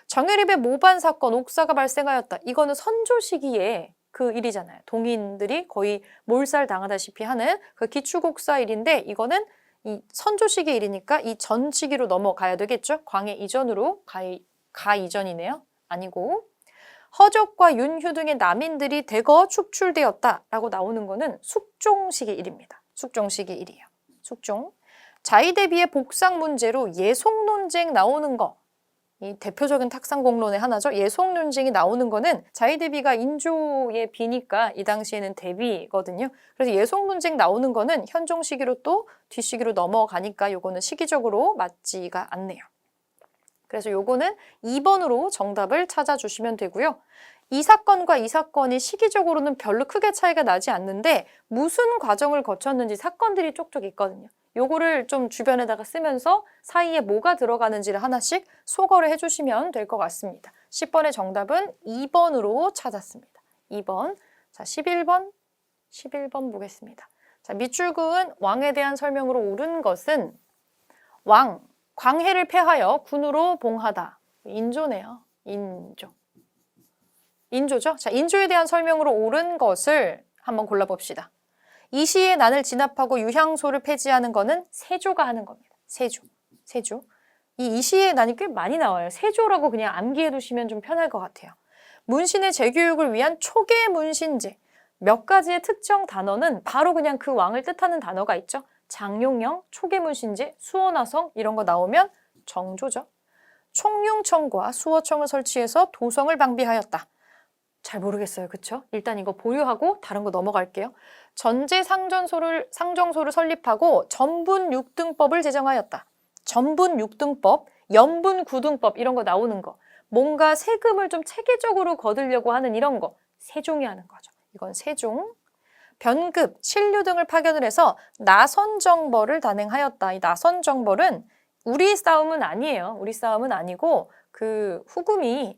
정혜립의 모반 사건, 옥사가 발생하였다. 이거는 선조 시기에 그 일이잖아요. 동인들이 거의 몰살당하다시피 하는 그 기축옥사 일인데 이거는 이 선조 시기의 일이니까 이 전 시기로 넘어가야 되겠죠. 광해 이전으로 가 이전이네요. 아니고 허족과 윤휴 등의 남인들이 대거 축출되었다라고 나오는 거는 숙종식의 일입니다. 숙종식의 일이에요. 숙종. 자의대비의 복상 문제로 예속 논쟁 나오는 거. 이 대표적인 탁상공론의 하나죠. 예속 논쟁이 나오는 거는 자의대비가 인조의 비니까 이 당시에는 대비거든요. 그래서 예속 논쟁 나오는 거는 현종 시기로 또 뒷시기로 넘어가니까 요거는 시기적으로 맞지가 않네요. 그래서 요거는 2번으로 정답을 찾아주시면 되고요. 이 사건과 이 사건이 시기적으로는 별로 크게 차이가 나지 않는데 무슨 과정을 거쳤는지 사건들이 쪽쪽 있거든요. 요거를 좀 주변에다가 쓰면서 사이에 뭐가 들어가는지를 하나씩 소거를 해주시면 될 것 같습니다. 10번의 정답은 2번으로 찾았습니다. 2번. 자, 11번 보겠습니다. 자, 밑줄 그은 왕에 대한 설명으로 옳은 것은 광해를 패하여 군으로 봉하다. 인조네요. 인조죠? 자, 인조에 대한 설명으로 옳은 것을 한번 골라봅시다. 이 시에 난을 진압하고 유향소를 폐지하는 거는 세조가 하는 겁니다. 세조. 이 시에 난이 꽤 많이 나와요. 세조라고 그냥 암기해 두시면 좀 편할 것 같아요. 문신의 재교육을 위한 초계 문신제. 몇 가지의 특정 단어는 바로 그냥 그 왕을 뜻하는 단어가 있죠. 장용영, 초계 문신제, 수원화성 이런 거 나오면 정조죠. 총융청과 수어청을 설치해서 도성을 방비하였다. 잘 모르겠어요. 그쵸? 일단 이거 보유하고 다른 거 넘어갈게요. 전제 상정소를 설립하고 전분육등법을 제정하였다. 전분육등법, 연분구등법 이런 거 나오는 거. 뭔가 세금을 좀 체계적으로 거두려고 하는 이런 거. 세종이 하는 거죠. 이건 세종. 변급, 신류 등을 파견을 해서 나선정벌을 단행하였다. 이 나선정벌은 우리 싸움은 아니에요. 우리 싸움은 아니고 그 후금이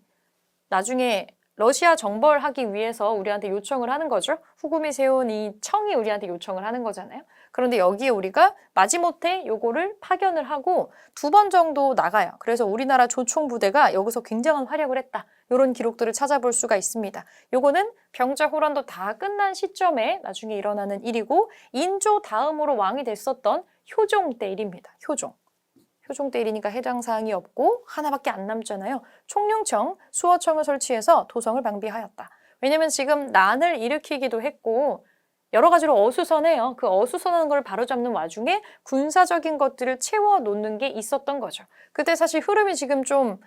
나중에 러시아 정벌하기 위해서 우리한테 요청을 하는 거죠. 후금이 세운 이 청이 우리한테 요청을 하는 거잖아요. 그런데 여기에 우리가 마지못해 요거를 파견을 하고 2번 정도 나가요. 그래서 우리나라 조총부대가 여기서 굉장한 활약을 했다. 이런 기록들을 찾아볼 수가 있습니다. 요거는 병자호란도 다 끝난 시점에 나중에 일어나는 일이고 인조 다음으로 왕이 됐었던 효종 때 일입니다. 효종 때 일이니까 해당 사항이 없고 하나밖에 안 남잖아요. 총융청, 수어청을 설치해서 도성을 방비하였다. 왜냐면 지금 난을 일으키기도 했고 여러 가지로 어수선해요. 그 어수선한 걸 바로잡는 와중에 군사적인 것들을 채워놓는 게 있었던 거죠. 그때 사실 흐름이 지금 좀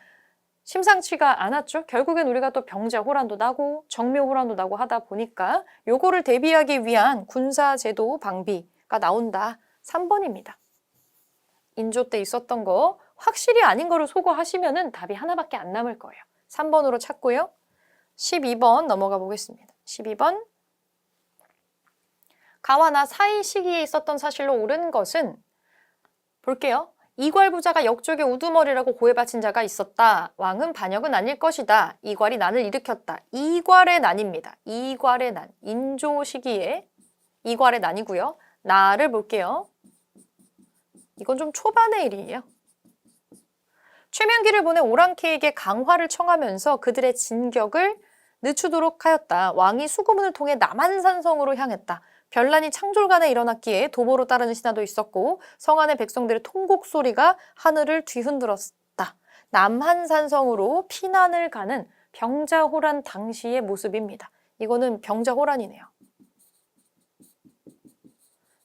심상치가 않았죠. 결국엔 우리가 또 병자호란도 나고 정묘호란도 나고 하다 보니까 요거를 대비하기 위한 군사제도 방비가 나온다. 3번입니다. 인조 때 있었던 거 확실히 아닌 거를 소거하시면은 답이 하나밖에 안 남을 거예요. 3번으로 찾고요. 12번 넘어가 보겠습니다. 12번. 가와나 사이 시기에 있었던 사실로 옳은 것은 볼게요. 이괄부자가 역적의 우두머리라고 고해바친 자가 있었다. 왕은 반역은 아닐 것이다. 이괄이 난을 일으켰다. 이괄의 난입니다. 이괄의 난. 인조 시기에 이괄의 난이고요. 나를 볼게요. 이건 좀 초반의 일이에요. 최명기를 보내 오랑캐에게 강화를 청하면서 그들의 진격을 늦추도록 하였다. 왕이 수구문을 통해 남한산성으로 향했다. 변란이 창졸간에 일어났기에 도보로 따르는 신하도 있었고 성 안의 백성들의 통곡 소리가 하늘을 뒤흔들었다. 남한산성으로 피난을 가는 병자호란 당시의 모습입니다. 이거는 병자호란이네요.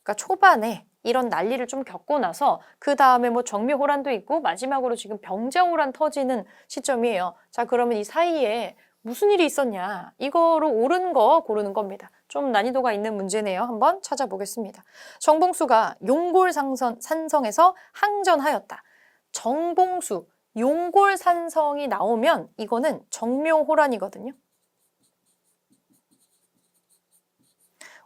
그러니까 초반에 이런 난리를 좀 겪고 나서 그 다음에 뭐 정묘호란도 있고 마지막으로 지금 병자호란 터지는 시점이에요. 자, 그러면 이 사이에 무슨 일이 있었냐? 이거로 옳은 거 고르는 겁니다. 좀 난이도가 있는 문제네요. 한번 찾아보겠습니다. 정봉수가 용골산성에서 항전하였다. 정봉수, 용골산성이 나오면 이거는 정묘호란이거든요.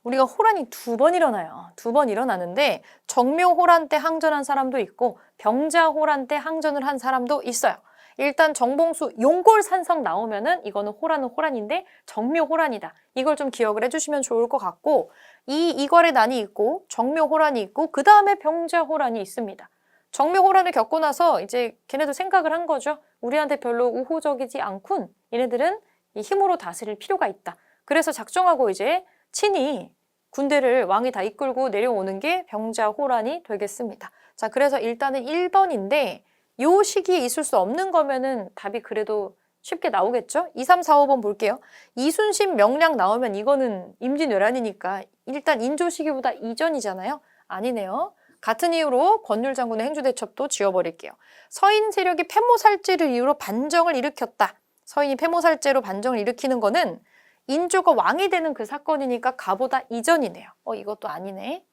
우리가 호란이 2번 일어나요. 2번 일어나는데 정묘호란 때 항전한 사람도 있고 병자호란 때 항전을 한 사람도 있어요. 일단 정봉수 용골산성 나오면은 이거는 호란은 호란인데 정묘호란이다. 이걸 좀 기억을 해주시면 좋을 것 같고 이괄의 난이 있고 정묘호란이 있고 그 다음에 병자호란이 있습니다. 정묘호란을 겪고 나서 이제 걔네도 생각을 한 거죠. 우리한테 별로 우호적이지 않군. 얘네들은 이 힘으로 다스릴 필요가 있다. 그래서 작정하고 이제 친히 군대를 왕이 다 이끌고 내려오는 게 병자호란이 되겠습니다. 자, 그래서 일단은 1번인데 요 시기에 있을 수 없는 거면은 답이 그래도 쉽게 나오겠죠? 2, 3, 4, 5번 볼게요. 이순신 명량 나오면 이거는 임진왜란이니까 일단 인조 시기보다 이전이잖아요. 아니네요. 같은 이유로 권율 장군의 행주대첩도 지워버릴게요. 서인 세력이 패모살제를 이유로 반정을 일으켰다. 서인이 패모살제로 반정을 일으키는 거는 인조가 왕이 되는 그 사건이니까 가보다 이전이네요. 이것도 아니네.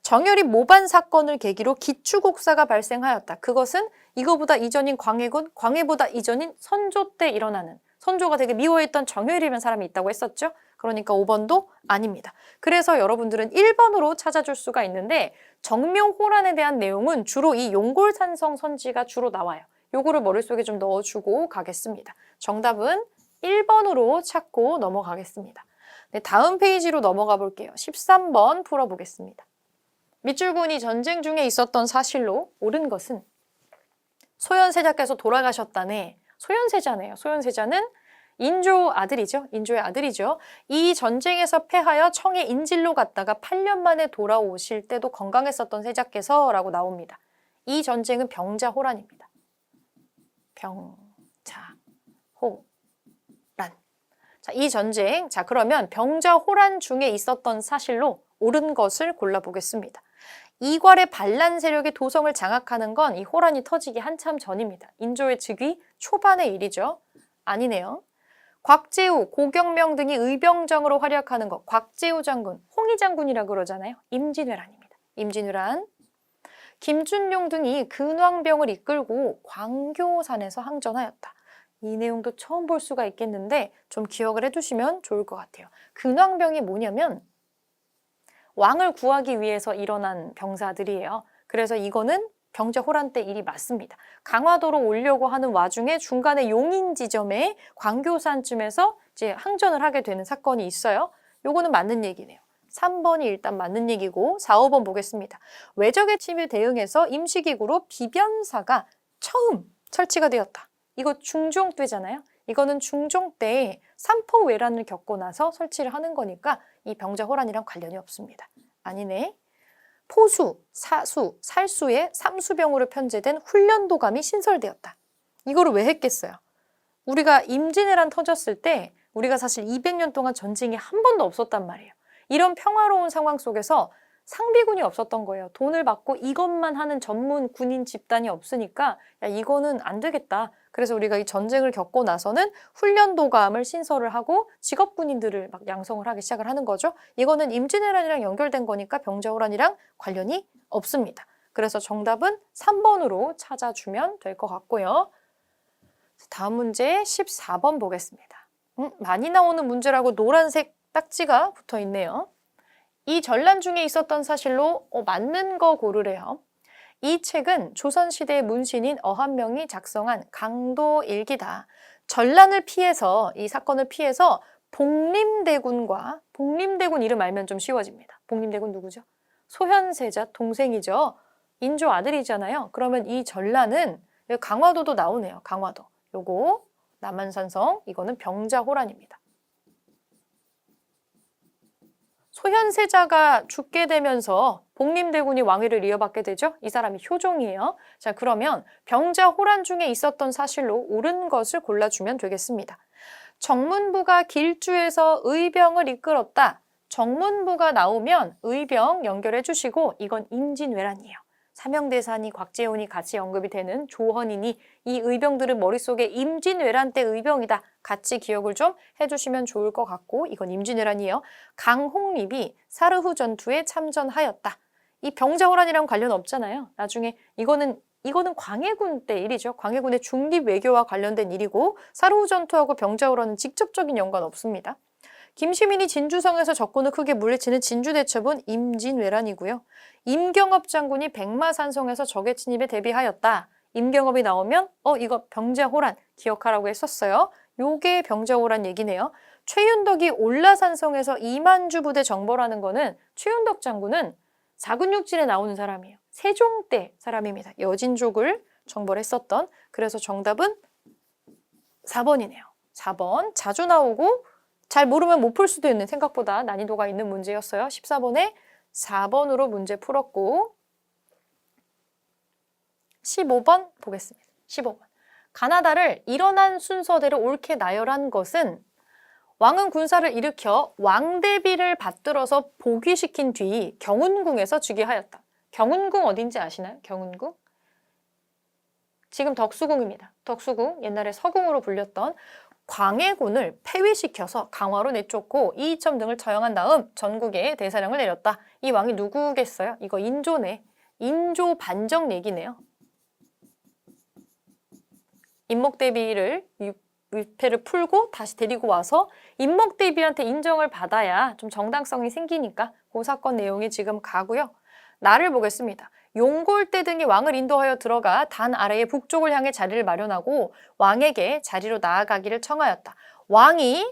정열이 모반 사건을 계기로 기추국사가 발생하였다. 그것은 이거보다 이전인 광해군, 광해보다 이전인 선조 때 일어나는, 선조가 되게 미워했던 정열이라는 사람이 있다고 했었죠. 그러니까 5번도 아닙니다. 그래서 여러분들은 1번으로 찾아줄 수가 있는데 정묘호란에 대한 내용은 주로 이 용골산성 선지가 주로 나와요. 요거를 머릿속에 좀 넣어주고 가겠습니다. 정답은 1번으로 찾고 넘어가겠습니다. 네, 다음 페이지로 넘어가 볼게요. 13번 풀어보겠습니다. 밑줄군이 전쟁 중에 있었던 사실로 옳은 것은 소현세자께서 돌아가셨다네. 소현세자네요. 소현세자는 인조 아들이죠. 인조의 아들이죠. 이 전쟁에서 패하여 청에 인질로 갔다가 8년 만에 돌아오실 때도 건강했었던 세자께서 라고 나옵니다. 이 전쟁은 병자호란입니다. 병자호란. 자, 이 전쟁. 자, 그러면 병자호란 중에 있었던 사실로 옳은 것을 골라보겠습니다. 이괄의 반란 세력이 도성을 장악하는 건 이 호란이 터지기 한참 전입니다. 인조의 즉위 초반의 일이죠. 아니네요. 곽재우, 고경명 등이 의병장으로 활약하는 것. 곽재우 장군, 홍희 장군이라고 그러잖아요. 임진왜란입니다. 임진왜란. 김준용 등이 근왕병을 이끌고 광교산에서 항전하였다. 이 내용도 처음 볼 수가 있겠는데 좀 기억을 해두시면 좋을 것 같아요. 근왕병이 뭐냐면 왕을 구하기 위해서 일어난 병사들이에요. 그래서 이거는 병자호란 때 일이 맞습니다. 강화도로 오려고 하는 와중에 중간에 용인 지점에 광교산쯤에서 이제 항전을 하게 되는 사건이 있어요. 요거는 맞는 얘기네요. 3번이 일단 맞는 얘기고 4, 5번 보겠습니다. 외적의 침입에 대응해서 임시기구로 비변사가 처음 설치가 되었다. 이거 중종 때잖아요. 이거는 중종 때 삼포외란을 겪고 나서 설치를 하는 거니까 이 병자호란이랑 관련이 없습니다. 아니네. 포수, 사수, 살수의 삼수병으로 편제된 훈련도감이 신설되었다. 이거를 왜 했겠어요? 우리가 임진왜란 터졌을 때 우리가 사실 200년 동안 전쟁이 한 번도 없었단 말이에요. 이런 평화로운 상황 속에서 상비군이 없었던 거예요. 돈을 받고 이것만 하는 전문 군인 집단이 없으니까 야, 이거는 안 되겠다. 그래서 우리가 이 전쟁을 겪고 나서는 훈련도감을 신설을 하고 직업군인들을 막 양성을 하기 시작을 하는 거죠. 이거는 임진왜란이랑 연결된 거니까 병자호란이랑 관련이 없습니다. 그래서 정답은 3번으로 찾아주면 될 것 같고요. 다음 문제 14번 보겠습니다. 많이 나오는 문제라고 노란색 딱지가 붙어 있네요. 이 전란 중에 있었던 사실로 맞는 거 고르래요. 이 책은 조선시대의 문신인 어한명이 작성한 강도일기다. 전란을 피해서, 이 사건을 피해서 복림대군과, 복림대군 이름 알면 좀 쉬워집니다. 복림대군 누구죠? 소현세자 동생이죠. 인조 아들이잖아요. 그러면 이 전란은 강화도도 나오네요. 강화도. 요거 남한산성, 이거는 병자호란입니다. 소현세자가 죽게 되면서 복림대군이 왕위를 이어받게 되죠. 이 사람이 효종이에요. 자, 그러면 병자호란 중에 있었던 사실로 옳은 것을 골라주면 되겠습니다. 정문부가 길주에서 의병을 이끌었다. 정문부가 나오면 의병 연결해 주시고 이건 임진왜란이에요. 사명대사니 곽재훈이 같이 언급이 되는 조헌이니 이 의병들은 머릿속에 임진왜란 때 의병이다. 같이 기억을 좀 해주시면 좋을 것 같고 이건 임진왜란이에요. 강홍립이 사르후 전투에 참전하였다. 이 병자호란이랑 관련 없잖아요. 나중에 이거는 광해군 때 일이죠. 광해군의 중립 외교와 관련된 일이고 사르후 전투하고 병자호란은 직접적인 연관 없습니다. 김시민이 진주성에서 적군을 크게 물리치는 진주대첩은 임진왜란이고요. 임경업 장군이 백마산성에서 적의 침입에 대비하였다. 임경업이 나오면 이거 병자호란 기억하라고 했었어요. 요게 병자호란 얘기네요. 최윤덕이 올라산성에서 이만주 부대 정벌하는 거는 최윤덕 장군은 사근육진에 나오는 사람이에요. 세종 때 사람입니다. 여진족을 정벌했었던. 그래서 정답은 4번이네요. 4번 자주 나오고 잘 모르면 못 풀 수도 있는 생각보다 난이도가 있는 문제였어요. 14번에 4번으로 문제 풀었고 15번 보겠습니다. 15번. 가나다를 일어난 순서대로 옳게 나열한 것은 왕은 군사를 일으켜 왕대비를 받들어서 복위시킨 뒤 경운궁에서 즉위하였다. 경운궁 어딘지 아시나요? 경운궁? 지금 덕수궁입니다. 덕수궁, 옛날에 서궁으로 불렸던 광해군을 폐위시켜서 강화로 내쫓고 이이첨 등을 처형한 다음 전국에 대사령을 내렸다. 이 왕이 누구겠어요? 이거 인조네. 인조 반정 얘기네요. 인목대비를 위패를 풀고 다시 데리고 와서 인목대비한테 인정을 받아야 좀 정당성이 생기니까 그 사건 내용이 지금 가고요. 나를 보겠습니다. 용골대 등이 왕을 인도하여 들어가 단 아래의 북쪽을 향해 자리를 마련하고 왕에게 자리로 나아가기를 청하였다. 왕이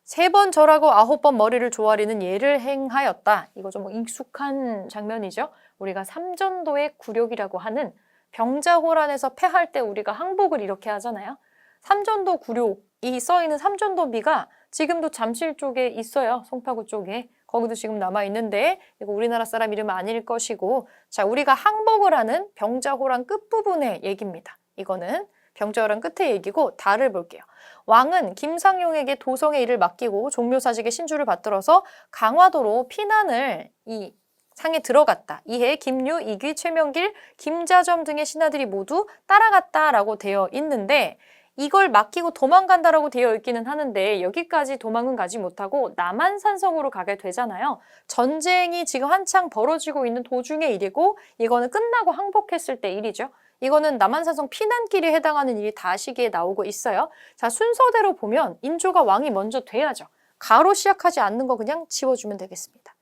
3번 절하고 9번 머리를 조아리는 예를 행하였다. 이거 좀 익숙한 장면이죠. 우리가 삼전도의 굴욕이라고 하는 병자호란에서 패할 때 우리가 항복을 이렇게 하잖아요. 삼전도 굴욕이 써있는 삼전도비가 지금도 잠실 쪽에 있어요. 송파구 쪽에. 거기도 지금 남아있는데 이거 우리나라 사람 이름 아닐 것이고, 자, 우리가 항복을 하는 병자호란 끝부분의 얘기입니다. 이거는 병자호란 끝의 얘기고 달을 볼게요. 왕은 김상용에게 도성의 일을 맡기고 종묘사직의 신주를 받들어서 강화도로 피난을 이 상에 들어갔다. 이해 김유, 이귀, 최명길, 김자점 등의 신하들이 모두 따라갔다라고 되어 있는데 이걸 맡기고 도망간다라고 되어 있기는 하는데 여기까지 도망은 가지 못하고 남한산성으로 가게 되잖아요. 전쟁이 지금 한창 벌어지고 있는 도중의 일이고 이거는 끝나고 항복했을 때 일이죠. 이거는 남한산성 피난길에 해당하는 일이 다시기에 나오고 있어요. 자, 순서대로 보면 인조가 왕이 먼저 돼야죠. 가로 시작하지 않는 거 그냥 지워주면 되겠습니다.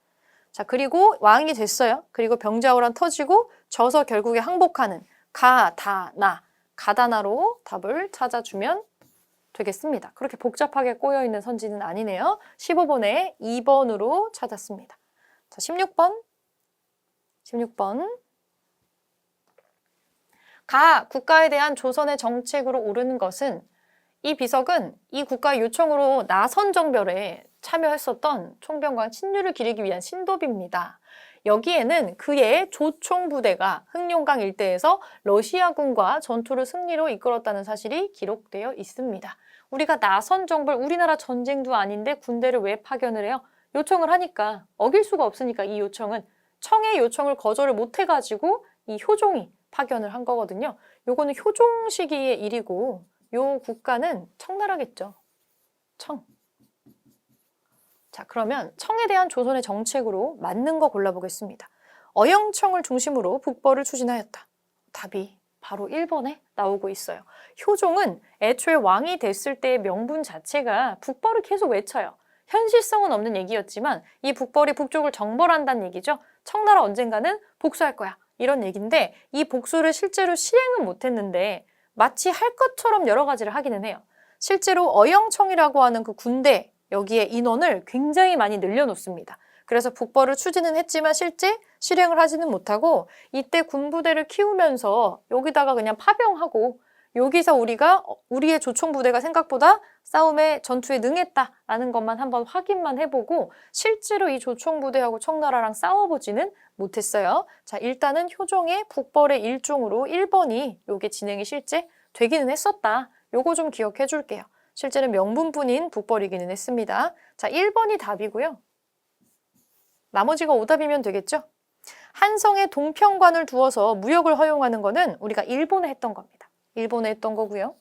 자, 그리고 왕이 됐어요. 그리고 병자호란 터지고 져서 결국에 항복하는 가다나. 가다나로 답을 찾아주면 되겠습니다. 그렇게 복잡하게 꼬여있는 선지는 아니네요. 15번에 2번으로 찾았습니다. 자, 16번. 국가에 대한 조선의 정책으로 오르는 것은 이 비석은 이 국가의 요청으로 나선 정별에 참여했었던 총병관 신유를 기리기 위한 신도비입니다. 여기에는 그의 조총부대가 흑룡강 일대에서 러시아군과 전투를 승리로 이끌었다는 사실이 기록되어 있습니다. 우리가 나선 정벌, 우리나라 전쟁도 아닌데 군대를 왜 파견을 해요? 요청을 하니까, 어길 수가 없으니까 이 요청은 청의 요청을 거절을 못해가지고 이 효종이 파견을 한 거거든요. 요거는 효종 시기의 일이고 요 국가는 청나라겠죠. 청. 자, 그러면 청에 대한 조선의 정책으로 맞는 거 골라보겠습니다. 어영청을 중심으로 북벌을 추진하였다. 답이 바로 1번에 나오고 있어요. 효종은 애초에 왕이 됐을 때의 명분 자체가 북벌을 계속 외쳐요. 현실성은 없는 얘기였지만 이 북벌이 북쪽을 정벌한다는 얘기죠. 청나라 언젠가는 복수할 거야. 이런 얘기인데 이 복수를 실제로 실행은 못했는데 마치 할 것처럼 여러 가지를 하기는 해요. 실제로 어영청이라고 하는 그 군대, 여기에 인원을 굉장히 많이 늘려놓습니다. 그래서 북벌을 추진은 했지만 실제 실행을 하지는 못하고 이때 군부대를 키우면서 여기다가 그냥 파병하고 여기서 우리가 우리의 조총부대가 생각보다 싸움에 전투에 능했다라는 것만 한번 확인만 해보고 실제로 이 조총부대하고 청나라랑 싸워보지는 못했어요. 자, 일단은 효종의 북벌의 일종으로 1번이 요게 진행이 실제 되기는 했었다. 요거 좀 기억해 줄게요. 실제는 명분뿐인 북벌이기는 했습니다. 자, 1번이 답이고요. 나머지가 오답이면 되겠죠? 한성에 동평관을 두어서 무역을 허용하는 거는 우리가 일본에 했던 겁니다. 일본에 했던 거고요.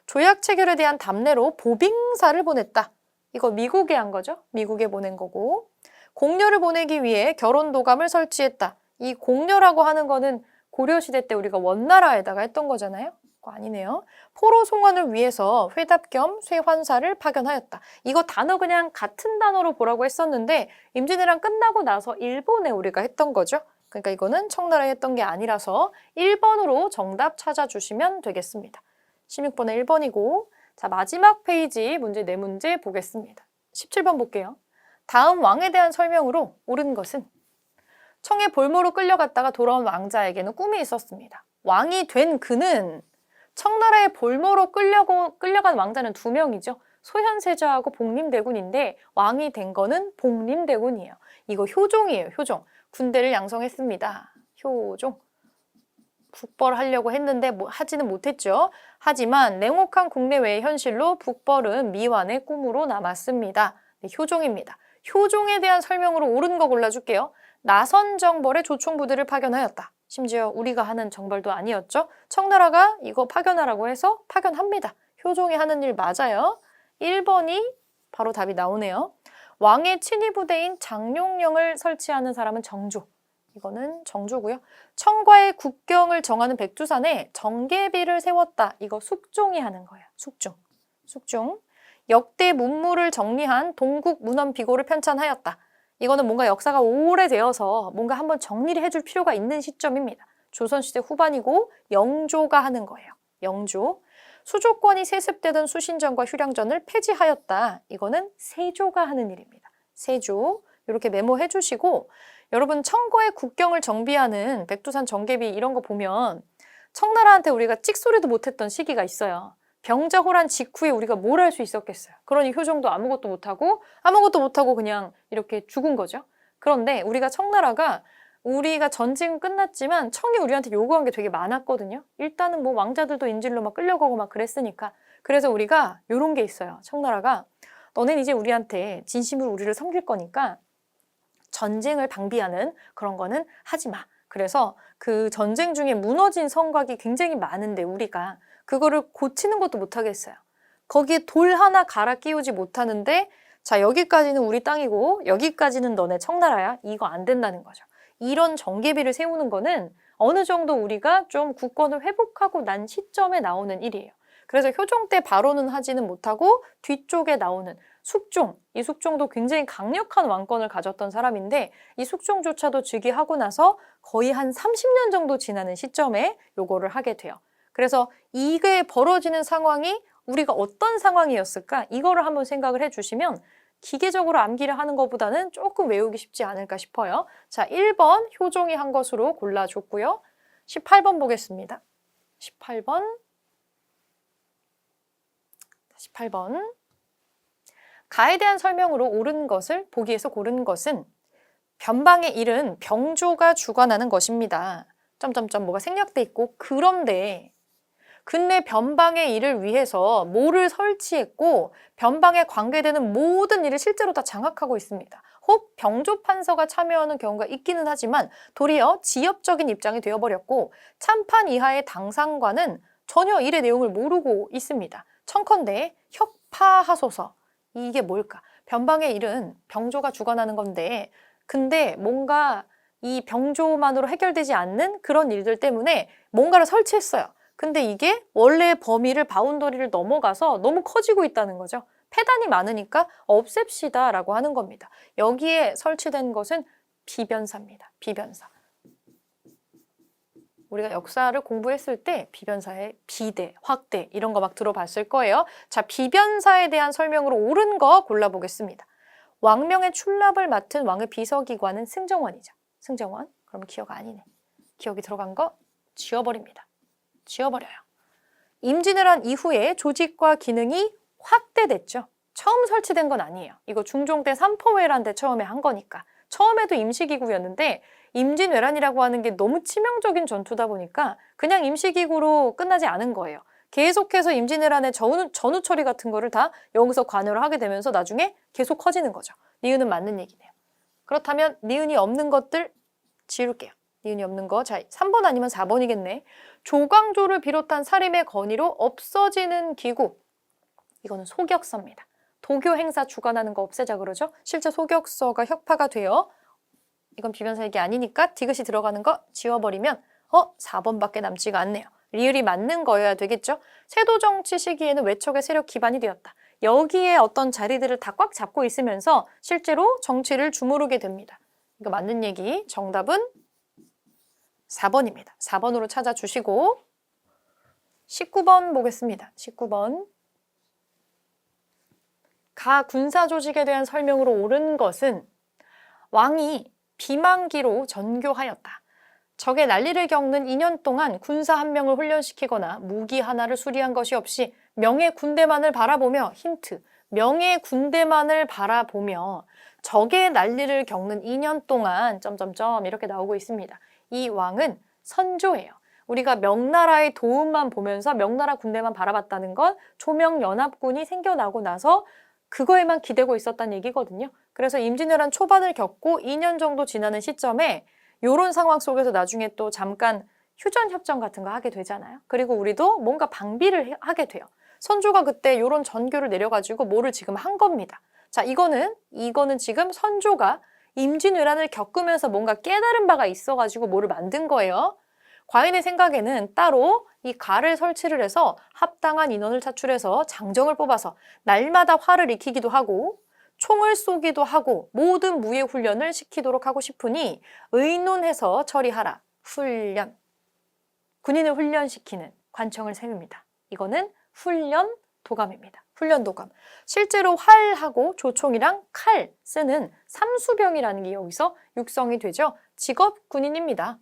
조약 체결에 대한 답례로 보빙사를 보냈다. 이거 미국에 한 거죠. 미국에 보낸 거고. 공녀를 보내기 위해 결혼도감을 설치했다. 이 공녀라고 하는 거는 고려시대 때 우리가 원나라에다가 했던 거잖아요. 아니네요. 포로 송환을 위해서 회답 겸 쇠환사를 파견하였다. 이거 단어 그냥 같은 단어로 보라고 했었는데 임진왜란 끝나고 나서 일본에 우리가 했던 거죠. 그러니까 이거는 청나라에 했던 게 아니라서 1번으로 정답 찾아주시면 되겠습니다. 16번에 1번이고 자, 마지막 페이지 문제 4문제 보겠습니다. 17번 볼게요. 다음 왕에 대한 설명으로 옳은 것은 청의 볼모로 끌려갔다가 돌아온 왕자에게는 꿈이 있었습니다. 왕이 된 그는 청나라의 볼모로 끌려간 왕자는 2명이죠. 소현세자하고 복림대군인데 왕이 된 거는 복림대군이에요. 이거 효종이에요. 효종. 군대를 양성했습니다. 효종. 북벌하려고 했는데 하지는 못했죠. 하지만 냉혹한 국내외의 현실로 북벌은 미완의 꿈으로 남았습니다. 네, 효종입니다. 효종에 대한 설명으로 옳은 거 골라줄게요. 나선 정벌에 조총부대를 파견하였다. 심지어 우리가 하는 정벌도 아니었죠. 청나라가 이거 파견하라고 해서 파견합니다. 효종이 하는 일 맞아요. 1번이 바로 답이 나오네요. 왕의 친위 부대인 장룡령을 설치하는 사람은 정조. 이거는 정조고요. 청과의 국경을 정하는 백두산에 정계비를 세웠다. 이거 숙종이 하는 거예요. 숙종. 숙종. 역대 문물을 정리한 동국 문헌 비고를 편찬하였다. 이거는 뭔가 역사가 오래되어서 뭔가 한번 정리를 해줄 필요가 있는 시점입니다. 조선시대 후반이고 영조가 하는 거예요. 영조. 수조권이 세습되던 수신전과 휴량전을 폐지하였다. 이거는 세조가 하는 일입니다. 세조. 이렇게 메모해 주시고 여러분 청과의 국경을 정비하는 백두산 정계비 이런 거 보면 청나라한테 우리가 찍소리도 못했던 시기가 있어요. 병자호란 직후에 우리가 뭘 할 수 있었겠어요. 그러니 효종도 아무것도 못하고 그냥 이렇게 죽은 거죠. 그런데 우리가 청나라가 우리가 전쟁은 끝났지만 청이 우리한테 요구한 게 되게 많았거든요. 일단은 뭐 왕자들도 인질로 막 끌려가고 막 그랬으니까. 그래서 우리가 요런 게 있어요. 청나라가 너넨 이제 우리한테 진심으로 우리를 섬길 거니까 전쟁을 방비하는 그런 거는 하지 마. 그래서 그 전쟁 중에 무너진 성곽이 굉장히 많은데 우리가 그거를 고치는 것도 못하겠어요. 거기에 돌 하나 갈아 끼우지 못하는데 자 여기까지는 우리 땅이고 여기까지는 너네 청나라야. 이거 안 된다는 거죠. 이런 정계비를 세우는 거는 어느 정도 우리가 좀 국권을 회복하고 난 시점에 나오는 일이에요. 그래서 효종 때 바로는 하지는 못하고 뒤쪽에 나오는 숙종, 이 숙종도 굉장히 강력한 왕권을 가졌던 사람인데 이 숙종조차도 즉위하고 나서 거의 한 30년 정도 지나는 시점에 요거를 하게 돼요. 그래서 이게 벌어지는 상황이 우리가 어떤 상황이었을까? 이거를 한번 생각을 해주시면 기계적으로 암기를 하는 것보다는 조금 외우기 쉽지 않을까 싶어요. 자, 1번 효종이 한 것으로 골라줬고요. 18번 보겠습니다. 18번. 가에 대한 설명으로 옳은 것을 보기에서 고른 것은 변방의 일은 병조가 주관하는 것입니다. 점점점 뭐가 생략돼 있고 그런데 근래 변방의 일을 위해서 뭐를 설치했고 변방에 관계되는 모든 일을 실제로 다 장악하고 있습니다. 혹 병조 판서가 참여하는 경우가 있기는 하지만 도리어 지엽적인 입장이 되어버렸고 참판 이하의 당상관은 전혀 일의 내용을 모르고 있습니다. 청컨대 혁파하소서. 이게 뭘까? 변방의 일은 병조가 주관하는 건데 근데 뭔가 이 병조만으로 해결되지 않는 그런 일들 때문에 뭔가를 설치했어요. 근데 이게 원래 범위를 바운더리를 넘어가서 너무 커지고 있다는 거죠. 폐단이 많으니까 없앱시다 라고 하는 겁니다. 여기에 설치된 것은 비변사입니다. 비변사. 우리가 역사를 공부했을 때 비변사의 비대, 확대 이런 거 막 들어봤을 거예요. 자, 비변사에 대한 설명으로 옳은 거 골라보겠습니다. 왕명의 출납을 맡은 왕의 비서기관은 승정원이죠. 승정원. 그러면 기억 아니네. 기억이 들어간 거 지워버립니다. 지워버려요. 임진을 한 이후에 조직과 기능이 확대됐죠. 처음 설치된 건 아니에요. 이거 중종 때 삼포회란 때 처음에 한 거니까. 처음에도 임시기구였는데 임진왜란이라고 하는 게 너무 치명적인 전투다 보니까 그냥 임시기구로 끝나지 않은 거예요. 계속해서 임진왜란의 전후 처리 같은 거를 다 여기서 관여를 하게 되면서 나중에 계속 커지는 거죠. 니은은 맞는 얘기네요. 그렇다면 니은이 없는 것들 지울게요. 니은이 없는 거. 자, 3번 아니면 4번이겠네. 조광조를 비롯한 사림의 건의로 없어지는 기구. 이거는 소격서입니다. 도교 행사 주관하는 거 없애자 그러죠. 실제 소격서가 혁파가 돼요. 이건 비변사 얘기 아니니까 디귿이 들어가는 거 지워버리면 4번밖에 남지가 않네요. 리을이 맞는 거여야 되겠죠. 세도정치 시기에는 외척의 세력 기반이 되었다. 여기에 어떤 자리들을 다 꽉 잡고 있으면서 실제로 정치를 주무르게 됩니다. 이거 맞는 얘기. 정답은 4번입니다. 4번으로 찾아주시고 19번 보겠습니다. 19번. 가 군사 조직에 대한 설명으로 옳은 것은 왕이 비만기로 전교하였다. 적의 난리를 겪는 2년 동안 군사 한 명을 훈련시키거나 무기 하나를 수리한 것이 없이 명예 군대만을 바라보며 힌트, 명예 군대만을 바라보며 적의 난리를 겪는 2년 동안 점점점 이렇게 나오고 있습니다. 이 왕은 선조예요. 우리가 명나라의 도읍만 보면서 명나라 군대만 바라봤다는 건 조명연합군이 생겨나고 나서 그거에만 기대고 있었다는 얘기거든요. 그래서 임진왜란 초반을 겪고 2년 정도 지나는 시점에 이런 상황 속에서 나중에 또 잠깐 휴전협정 같은 거 하게 되잖아요. 그리고 우리도 뭔가 방비를 하게 돼요. 선조가 그때 이런 전교를 내려가지고 뭐를 지금 한 겁니다. 자, 이거는 지금 선조가 임진왜란을 겪으면서 뭔가 깨달은 바가 있어가지고 뭐를 만든 거예요. 과인의 생각에는 따로 이 가를 설치를 해서 합당한 인원을 차출해서 장정을 뽑아서 날마다 화를 익히기도 하고 총을 쏘기도 하고 모든 무예 훈련을 시키도록 하고 싶으니 의논해서 처리하라. 훈련. 군인을 훈련시키는 관청을 세웁니다. 이거는 훈련 도감입니다. 훈련 도감. 실제로 활하고 조총이랑 칼 쓰는 삼수병이라는 게 여기서 육성이 되죠. 직업 군인입니다.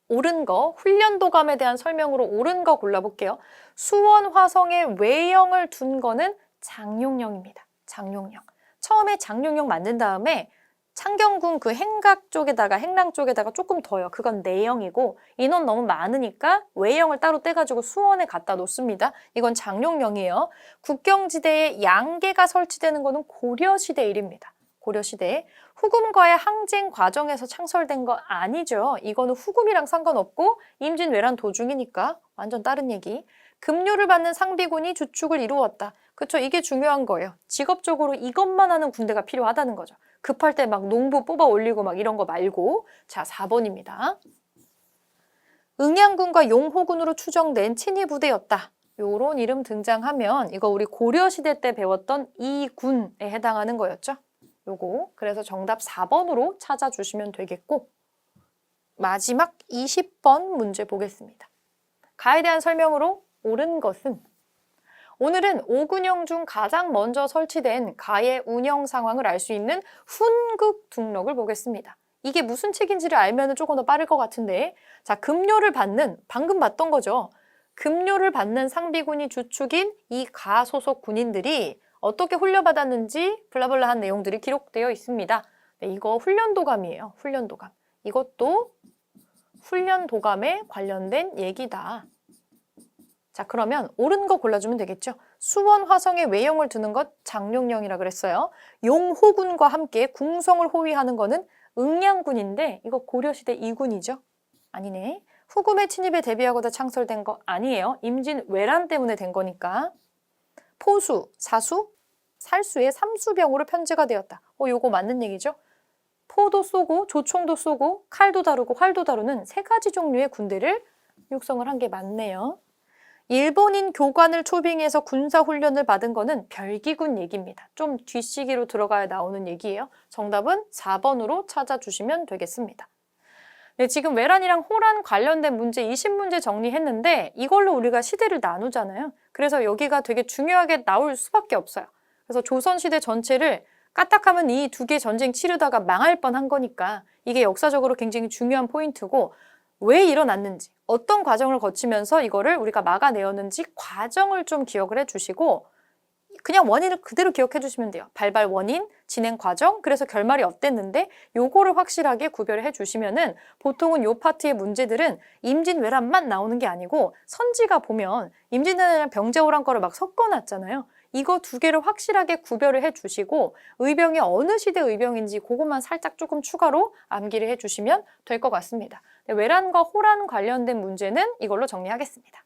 옳은 거, 훈련 도감에 대한 설명으로 옳은 거 골라볼게요. 수원 화성에 외형을 둔 거는 장룡령입니다. 장룡령. 처음에 장룡령 만든 다음에 창경궁 그 행각 쪽에다가 행랑 쪽에다가 조금 더요. 그건 내형이고 인원 너무 많으니까 외형을 따로 떼가지고 수원에 갖다 놓습니다. 이건 장룡령이에요. 국경지대에 양계가 설치되는 거는 고려시대 일입니다. 고려시대. 후금과의 항쟁 과정에서 창설된 거 아니죠. 이거는 후금이랑 상관없고 임진왜란 도중이니까 완전 다른 얘기. 급료를 받는 상비군이 주축을 이루었다. 그쵸? 이게 중요한 거예요. 직업적으로 이것만 하는 군대가 필요하다는 거죠. 급할 때 막 농부 뽑아 올리고 막 이런 거 말고. 자, 4번입니다. 응양군과 용호군으로 추정된 친위 부대였다. 요런 이름 등장하면 이거 우리 고려시대 때 배웠던 이군에 해당하는 거였죠. 요거. 그래서 정답 4번으로 찾아주시면 되겠고 마지막 20번 문제 보겠습니다. 가에 대한 설명으로 옳은 것은 오늘은 5군형 중 가장 먼저 설치된 가의 운영 상황을 알 수 있는 훈국 등록을 보겠습니다. 이게 무슨 책인지를 알면 조금 더 빠를 것 같은데 자, 급료를 받는, 방금 봤던 거죠. 급료를 받는 상비군이 주축인 이 가 소속 군인들이 어떻게 훈련받았는지 블라블라한 내용들이 기록되어 있습니다. 네, 이거 훈련도감이에요. 훈련도감. 이것도 훈련도감에 관련된 얘기다. 자, 그러면 옳은 거 골라주면 되겠죠. 수원 화성에 외형을 두는 것 장룡령이라 그랬어요. 용호군과 함께 궁성을 호위하는 거는 응양군인데 이거 고려시대 2군이죠. 아니네. 후금의 침입에 대비하고자 창설된 거 아니에요. 임진왜란 때문에 된 거니까. 포수, 사수, 살수의 삼수병으로 편제가 되었다. 요거 맞는 얘기죠. 포도 쏘고 조총도 쏘고 칼도 다루고 활도 다루는 3가지 종류의 군대를 육성을 한 게 맞네요. 일본인 교관을 초빙해서 군사훈련을 받은 거는 별기군 얘기입니다. 좀 뒷시기로 들어가야 나오는 얘기예요. 정답은 4번으로 찾아주시면 되겠습니다. 네, 지금 외란이랑 호란 관련된 문제 20문제 정리했는데 이걸로 우리가 시대를 나누잖아요. 그래서 여기가 되게 중요하게 나올 수밖에 없어요. 그래서 조선시대 전체를 까딱하면 이 2개 전쟁 치르다가 망할 뻔한 거니까 이게 역사적으로 굉장히 중요한 포인트고 왜 일어났는지, 어떤 과정을 거치면서 이거를 우리가 막아내었는지 과정을 좀 기억을 해주시고 그냥 원인을 그대로 기억해 주시면 돼요. 발발 원인, 진행 과정, 그래서 결말이 어땠는데 요거를 확실하게 구별을 해 주시면은 보통은 요 파트의 문제들은 임진왜란만 나오는 게 아니고 선지가 보면 임진왜란이랑 병제호란 거를 막 섞어놨잖아요. 이거 2개를 확실하게 구별을 해 주시고 의병이 어느 시대 의병인지 그것만 살짝 조금 추가로 암기를 해 주시면 될 것 같습니다. 외란과 호란 관련된 문제는 이걸로 정리하겠습니다.